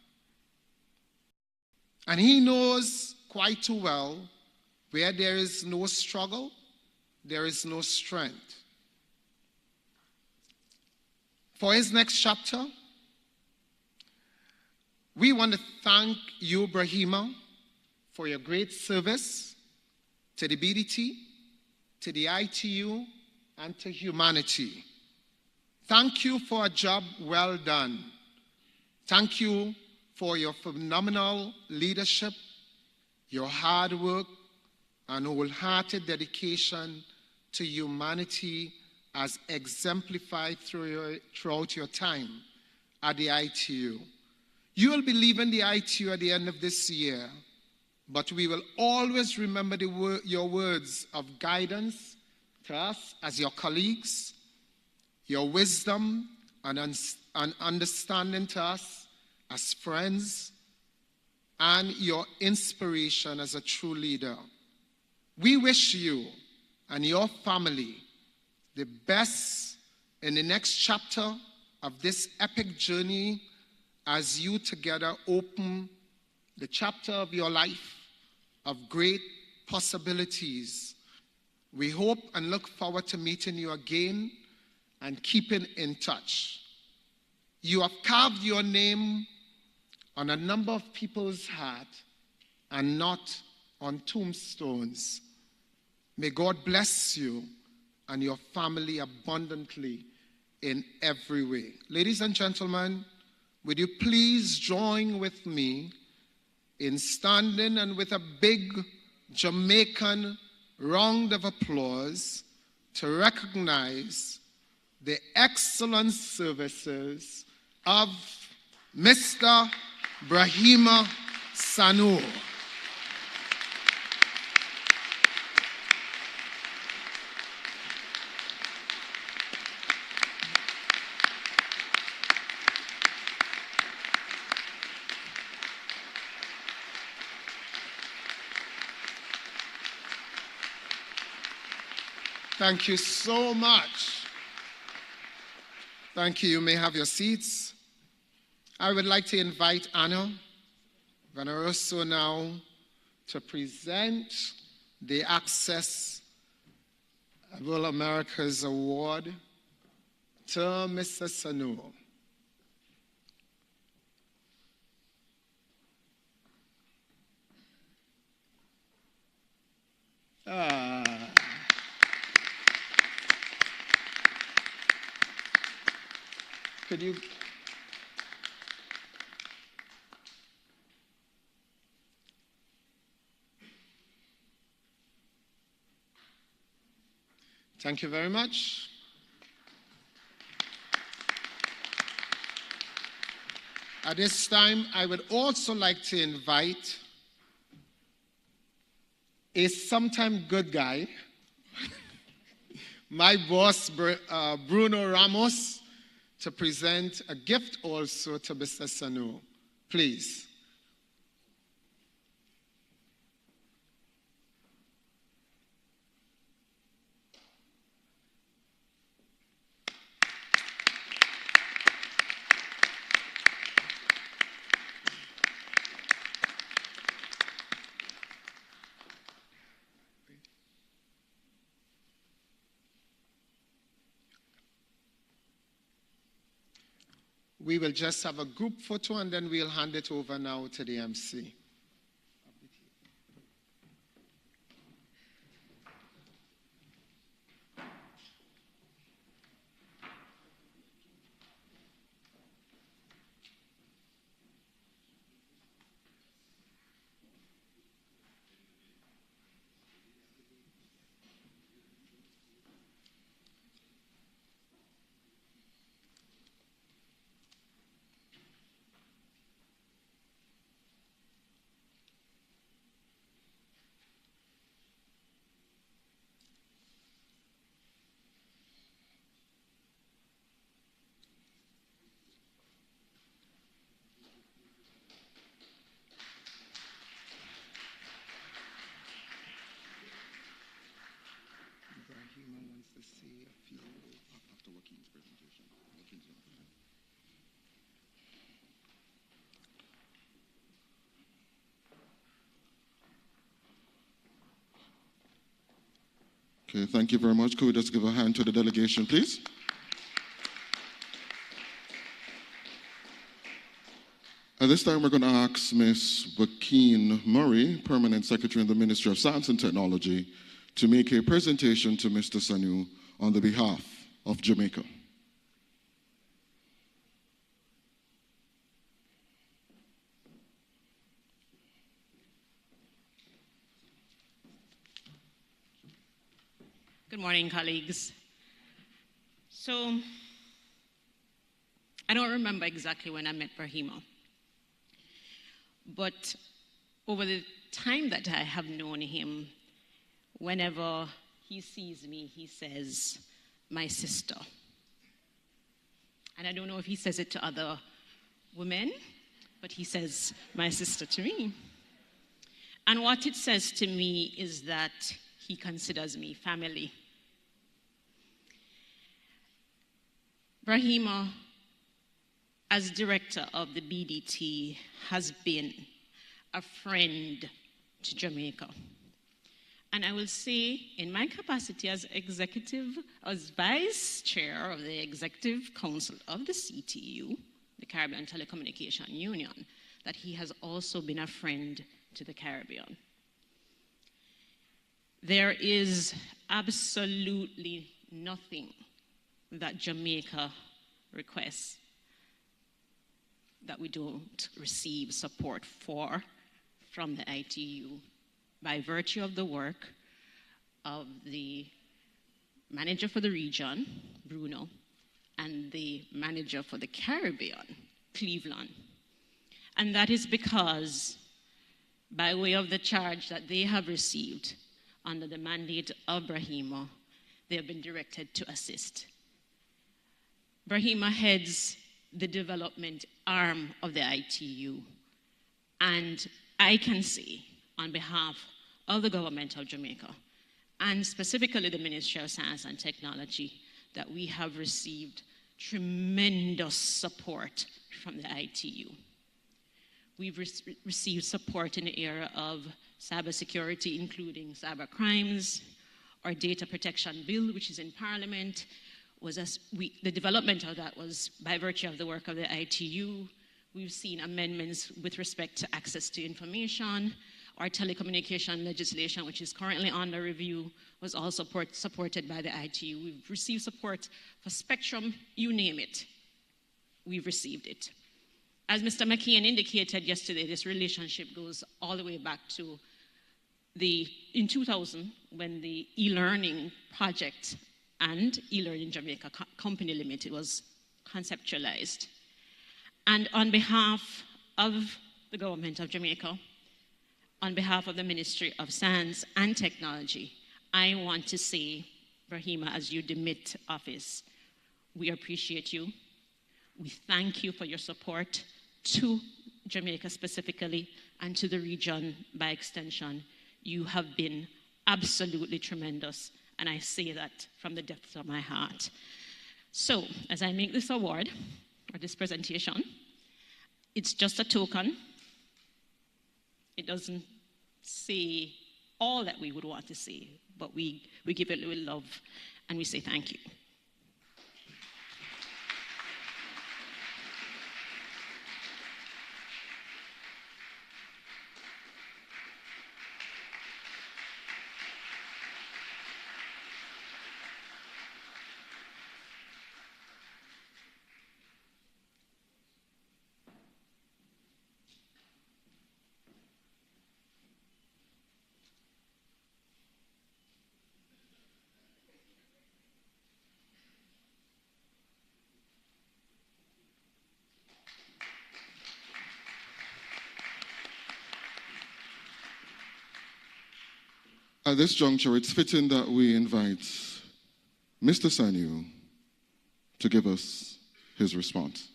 And he knows quite too well where there is no struggle, there is no strength. For his next chapter, we want to thank you, Brahima, for your great service to the BDT, to the ITU, and to humanity. Thank you for a job well done. Thank you for your phenomenal leadership, your hard work, and wholehearted dedication to humanity as exemplified throughout your time at the ITU. You will be leaving the ITU at the end of this year, but we will always remember your words of guidance to us as your colleagues, your wisdom and understanding to us as friends, and your inspiration as a true leader. We wish you and your family the best in the next chapter of this epic journey as you together open the chapter of your life of great possibilities. We hope and look forward to meeting you again and keeping in touch. You have carved your name on a number of people's heart and not on tombstones. May God bless you and your family abundantly in every way. Ladies and gentlemen, would you please join with me in standing and with a big Jamaican round of applause to recognize the excellent services of Mr. Brahima Sanou. Thank you so much. Thank you. You may have your seats. I would like to invite Anna Vanaroso now to present the Accessible Americas Award to Mr. Sanou. Could you? Thank you very much. At this time, I would also like to invite a sometime good guy, my boss, Bruno Ramos, to present a gift also to Mr. Sanou. Please. We will just have a group photo and then we'll hand it over now to the MC. Brahima wants to see a few after Joaquin's presentation. Joaquin's going to present. Okay, thank you very much. Could we just give a hand to the delegation, please? At this time, we're going to ask Ms. Joaquin Murray, Permanent Secretary in the Ministry of Science and Technology, to make a presentation to Mr. Sanou on the behalf of Jamaica. Good morning, colleagues. So, I don't remember exactly when I met Brahima, but over the time that I have known him, whenever he sees me, he says, "My sister." And I don't know if he says it to other women, but he says, "My sister" to me. And what it says to me is that he considers me family. Brahima, as director of the BDT, has been a friend to Jamaica. And I will say, in my capacity as vice chair of the Executive Council of the CTU, the Caribbean Telecommunication Union, that he has also been a friend to the Caribbean. There is absolutely nothing that Jamaica requests that we don't receive support for from the ITU by virtue of the work of the manager for the region, Bruno, and the manager for the Caribbean, Cleveland. And that is because, by way of the charge that they have received under the mandate of Brahima, they have been directed to assist. Brahima heads the development arm of the ITU, and I can say, on behalf of the government of Jamaica and specifically the Ministry of Science and Technology, that we have received tremendous support from the ITU. We've received support in the area of cybersecurity, including cyber crimes. Our data protection bill, which is in Parliament, the development of that was by virtue of the work of the ITU. We've seen amendments with respect to access to information. Our telecommunication legislation, which is currently under review, was also supported by the ITU. We've received support for spectrum, you name it. We've received it. As Mr. McKeon indicated yesterday, this relationship goes all the way back to in 2000, when the e-learning project and e-learning Jamaica Company Limited was conceptualized. And on behalf of the government of Jamaica, on behalf of the Ministry of Science and Technology, I want to say, Brahima, as you demit office, we appreciate you. We thank you for your support to Jamaica specifically and to the region by extension. You have been absolutely tremendous, and I say that from the depths of my heart. So, as I make this award, or this presentation, it's just a token. It doesn't say all that we would want to say, but we give it a little love, and we say thank you. At this juncture, it's fitting that we invite Mr. Sanou to give us his response.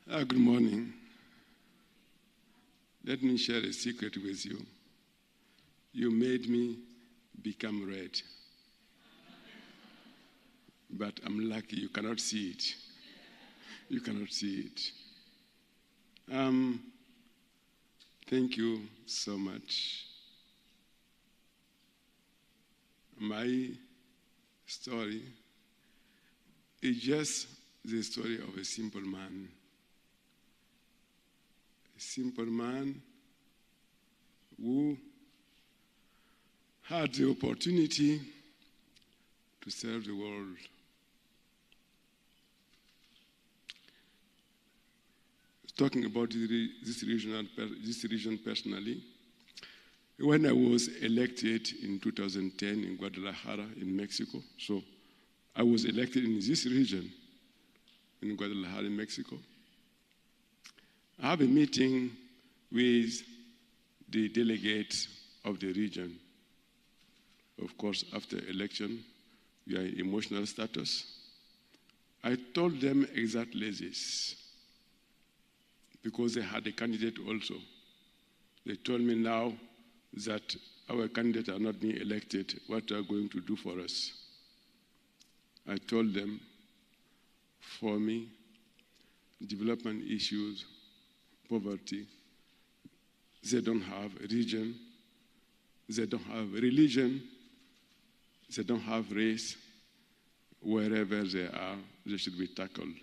Good morning. Let me share a secret with you. You made me become red. But I'm lucky you cannot see it. You cannot see it. Thank you so much. My story is just the story of a simple man. A simple man who had the opportunity to serve the world. Talking about this region personally, when I was elected in 2010 in Guadalajara in Mexico, so I was elected in this region in Guadalajara in Mexico. I have a meeting with the delegates of the region. Of course, after election, we are in emotional status. I told them exactly this, because they had a candidate also. They told me now that our candidates are not being elected, what are going to do for us? I told them, for me, development issues, poverty, they don't have a region, they don't have religion, they don't have race. Wherever they are, they should be tackled.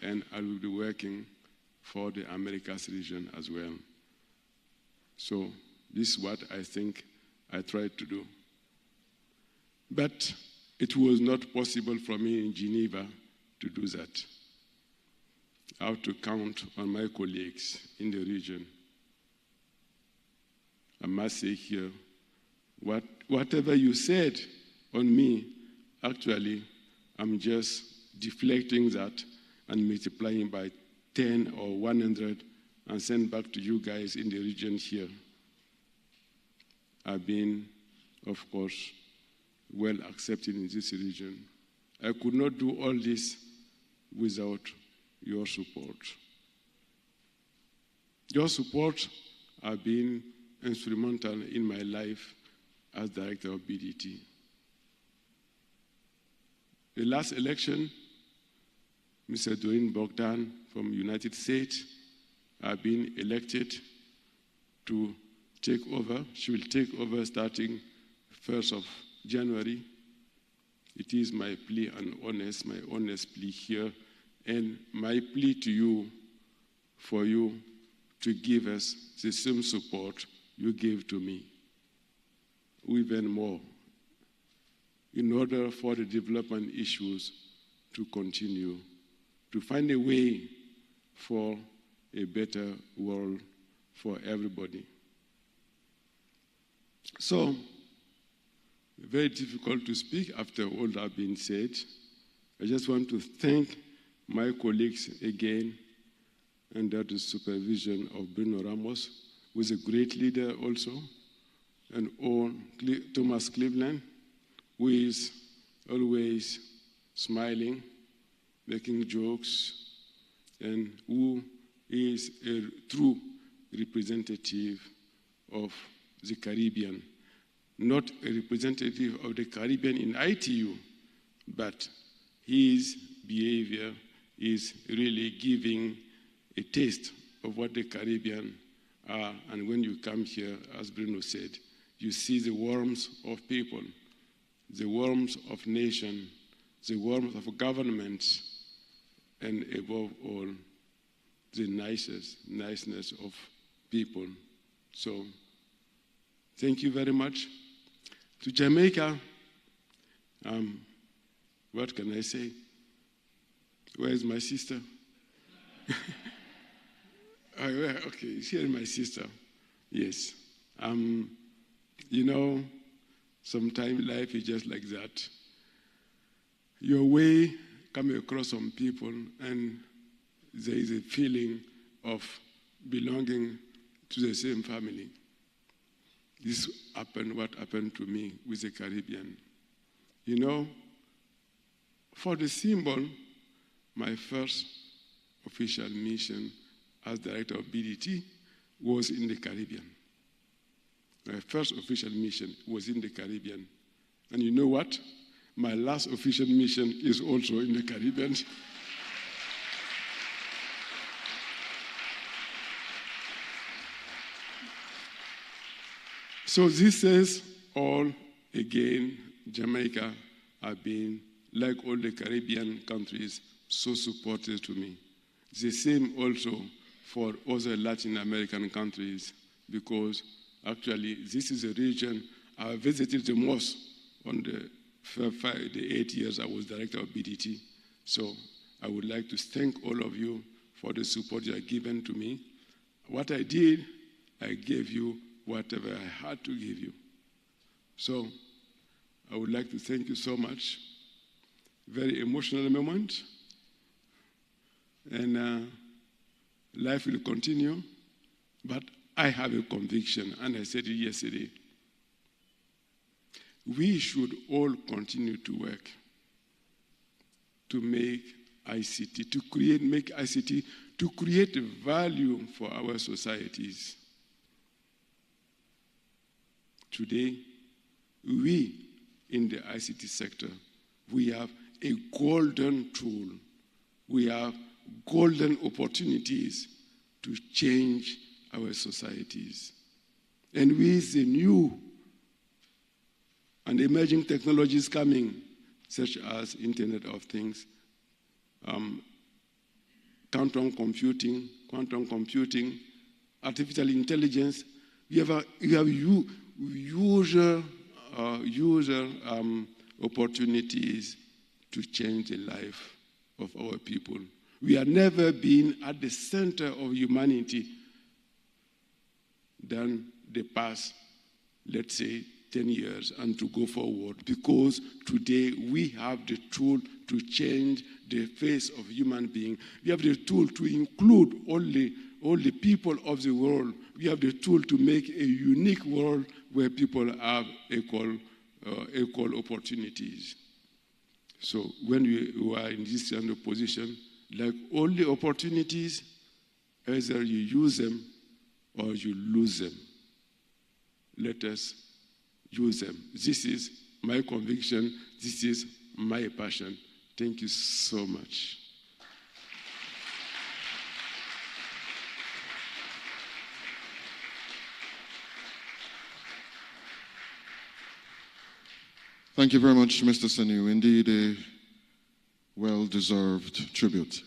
And I will be working for the Americas region as well. So this is what I think I tried to do. But it was not possible for me in Geneva to do that. I have to count on my colleagues in the region. I must say here, whatever you said on me, actually, I'm just deflecting that and multiplying by 10 or 100 and send back to you guys in the region here. I've been, of course, well accepted in this region. I could not do all this without your support. Your support has been instrumental in my life as director of BDT. The last election, Mr. Doreen Bogdan from United States has been elected to take over. She will take over starting 1st of January. It is my plea and my honest plea here, and my plea to you, for you to give us the same support you gave to me, even more, in order for the development issues to continue, to find a way for a better world for everybody. So, very difficult to speak after all that being said. I just want to thank my colleagues again under the supervision of Bruno Ramos, who is a great leader also, and Thomas Cleveland, who is always smiling, making jokes, and who is a true representative of the Caribbean. Not a representative of the Caribbean in ITU, but his behavior is really giving a taste of what the Caribbean are. And when you come here, as Bruno said, you see the warmth of people, the warmth of nation, the warmth of governments, and above all, the niceness of people. So, thank you very much. To Jamaica, what can I say? Where is my sister? Okay, here is my sister. Yes. You know, sometimes life is just like that. Your way comes across some people, and there is a feeling of belonging to the same family. This happened, what happened to me with the Caribbean. You know, for the symbol, my first official mission as director of BDT was in the Caribbean. My first official mission was in the Caribbean. And you know what? My last official mission is also in the Caribbean. So this says all again, Jamaica have been, like all the Caribbean countries, so supportive to me. The same also for other Latin American countries, because actually this is a region I visited the most on the 8 years I was director of BDT. So I would like to thank all of you for the support you have given to me. What I did, I gave you whatever I had to give you. So I would like to thank you so much. Very emotional moment. And life will continue, but I have a conviction, and I said it yesterday. We should all continue to work to make ICT, make ICT, to create value for our societies. Today, we in the ICT sector, we have a golden tool. We have golden opportunities to change our societies. And with the new and emerging technologies coming, such as Internet of Things, quantum computing, artificial intelligence, we have user opportunities to change the life of our people. We have never been at the center of humanity than the past, let's say, 10 years and to go forward, because today we have the tool to change the face of human being. We have the tool to include all the people of the world. We have the tool to make a unique world where people have equal opportunities. So when we are in this kind of position, like all the opportunities, either you use them or you lose them. Let us use them. This is my conviction. This is my passion. Thank you so much. Thank you very much, Mr. Sanou. Indeed, a well-deserved tribute.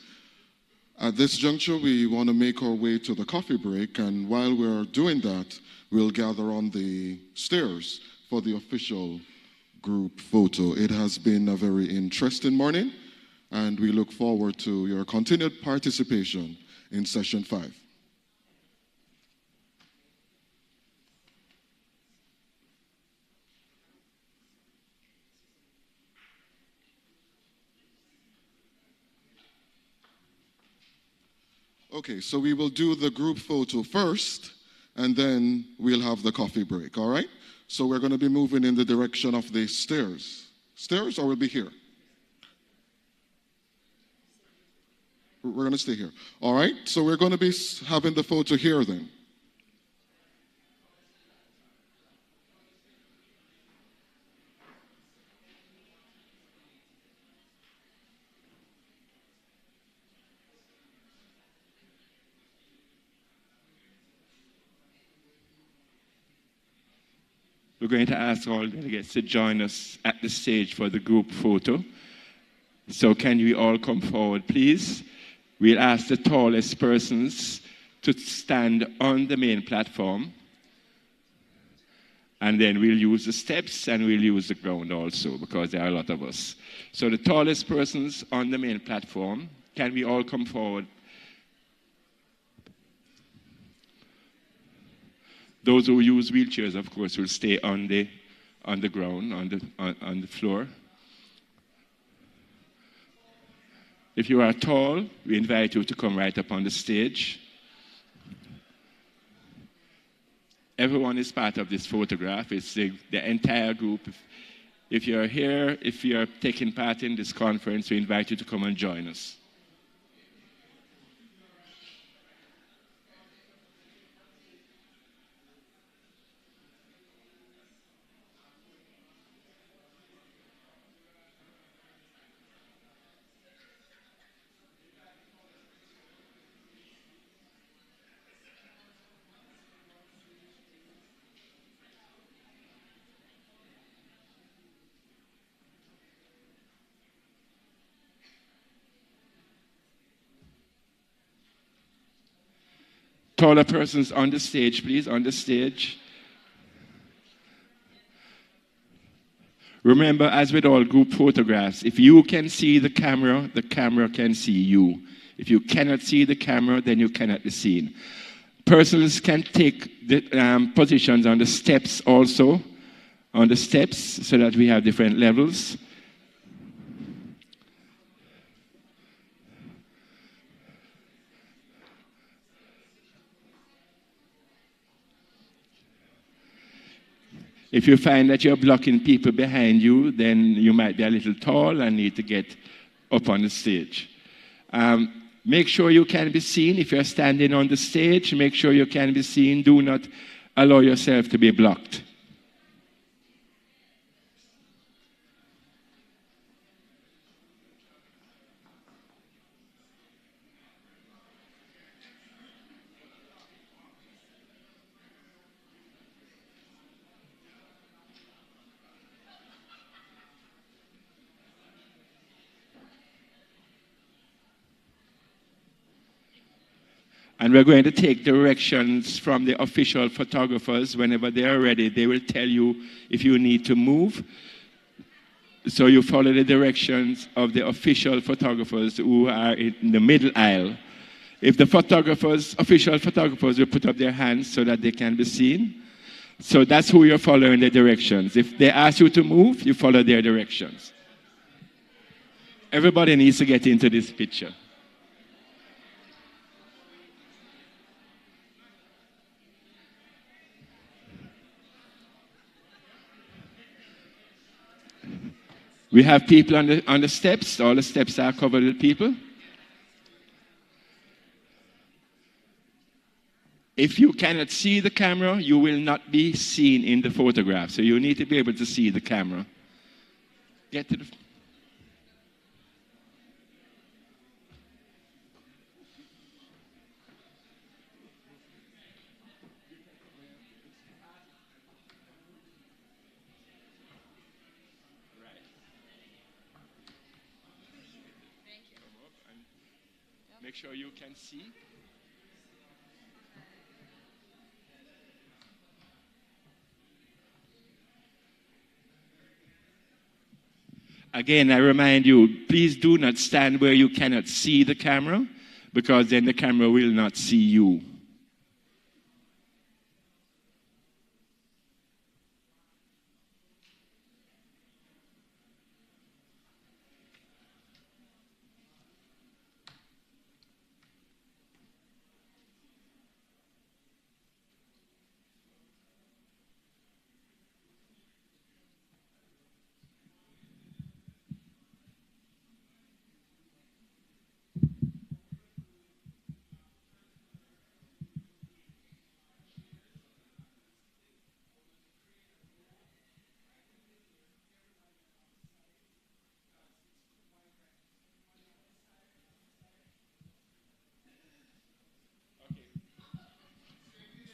At this juncture, we want to make our way to the coffee break, and while we're doing that, we'll gather on the stairs for the official group photo. It has been a very interesting morning, and we look forward to your continued participation in session 5. Okay, so we will do the group photo first, and then we'll have the coffee break, all right? So we're going to be moving in the direction of the stairs. Stairs, or we'll be here? We're going to stay here. All right, so we're going to be having the photo here then. We're going to ask all delegates to join us at the stage for the group photo. So can we all come forward, please? We'll ask the tallest persons to stand on the main platform. And then we'll use the steps and we'll use the ground also, because there are a lot of us. So the tallest persons on the main platform, can we all come forward? Those who use wheelchairs, of course, will stay on the ground, on the floor. If you are tall, we invite you to come right up on the stage. Everyone is part of this photograph. It's the entire group. If you're here, if you're taking part in this conference, we invite you to come and join us. Taller persons on the stage, please, on the stage. Remember, as with all group photographs, if you can see the camera can see you. If you cannot see the camera, then you cannot be seen. Persons can take the positions on the steps also, on the steps, so that we have different levels. If you find that you're blocking people behind you, then you might be a little tall and need to get up on the stage. Make sure you can be seen. If you're standing on the stage, make sure you can be seen. Do not allow yourself to be blocked. And we're going to take directions from the official photographers. Whenever they are ready, they will tell you if you need to move. So you follow the directions of the official photographers who are in the middle aisle. If the official photographers will put up their hands so that they can be seen. So that's who you're following the directions. If they ask you to move, you follow their directions. Everybody needs to get into this picture. We have people on the steps. All the steps are covered with people. If you cannot see the camera, you will not be seen in the photograph. So you need to be able to see the camera. Get to the... Make sure you can see. Again, I remind you, please do not stand where you cannot see the camera, because then the camera will not see you.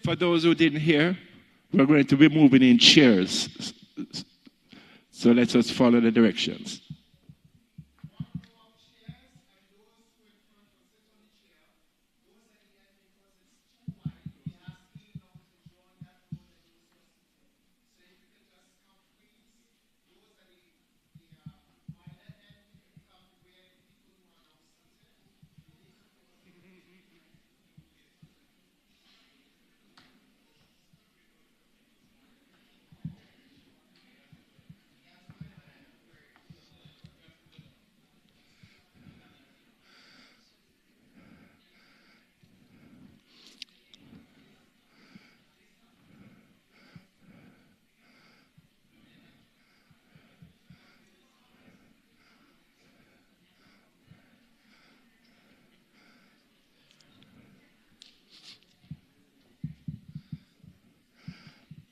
For those who didn't hear, we're going to be moving in chairs. So let us follow the directions.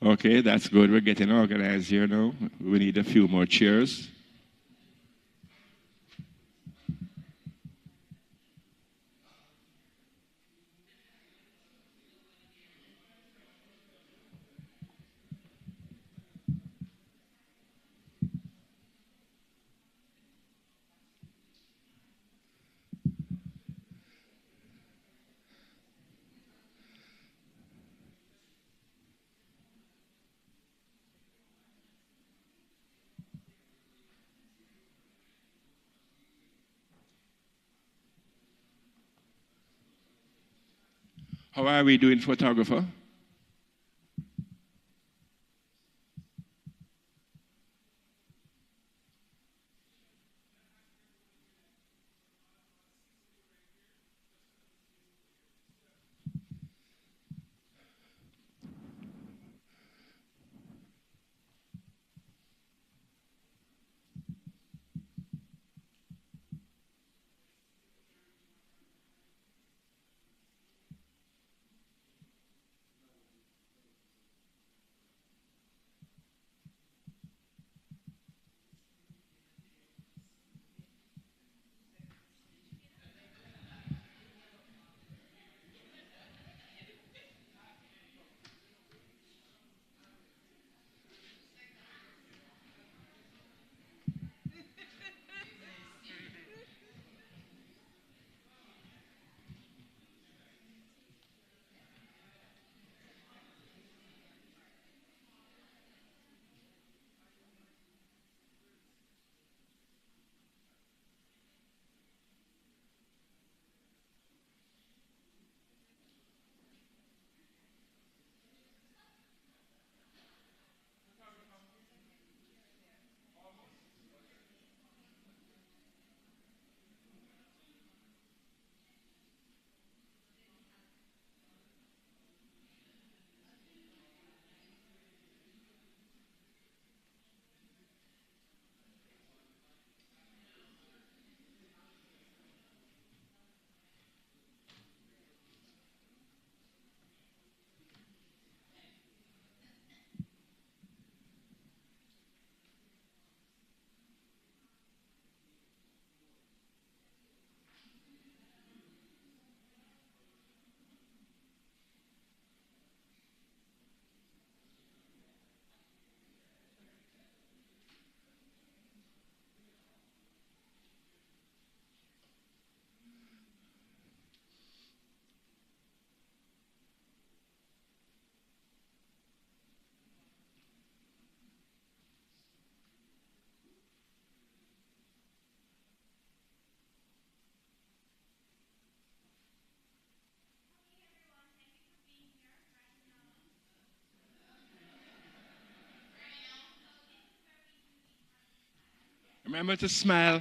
Okay, that's good. We're getting organized here now. We need a few more chairs. How are we doing, photographer? Remember to smile.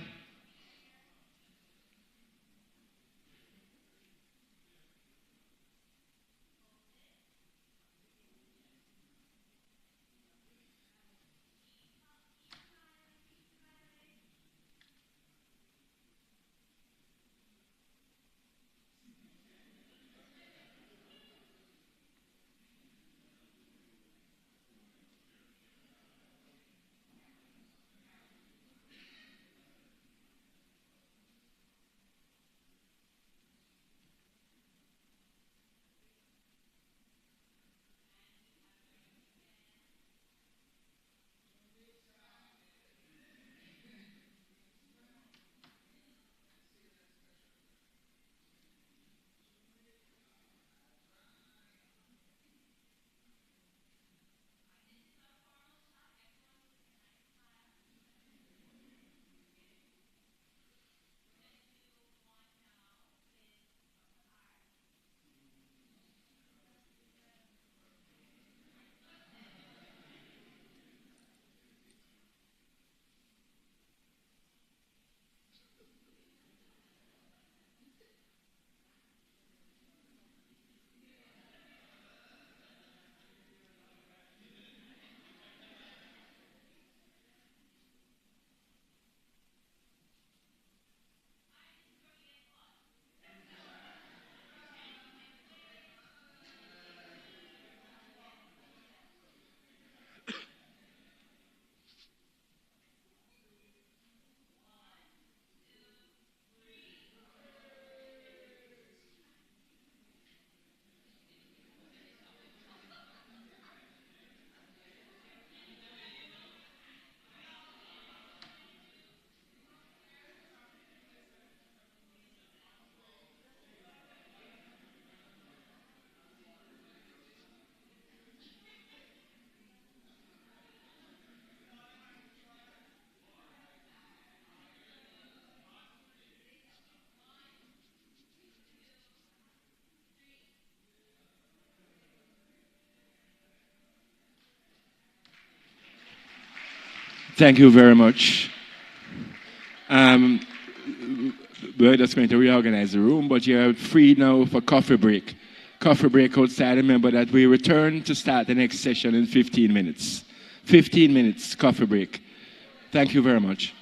Thank you very much. We're just going to reorganize the room, but you're free now for coffee break. Coffee break outside. Remember that we return to start the next session in 15 minutes. 15 minutes coffee break. Thank you very much.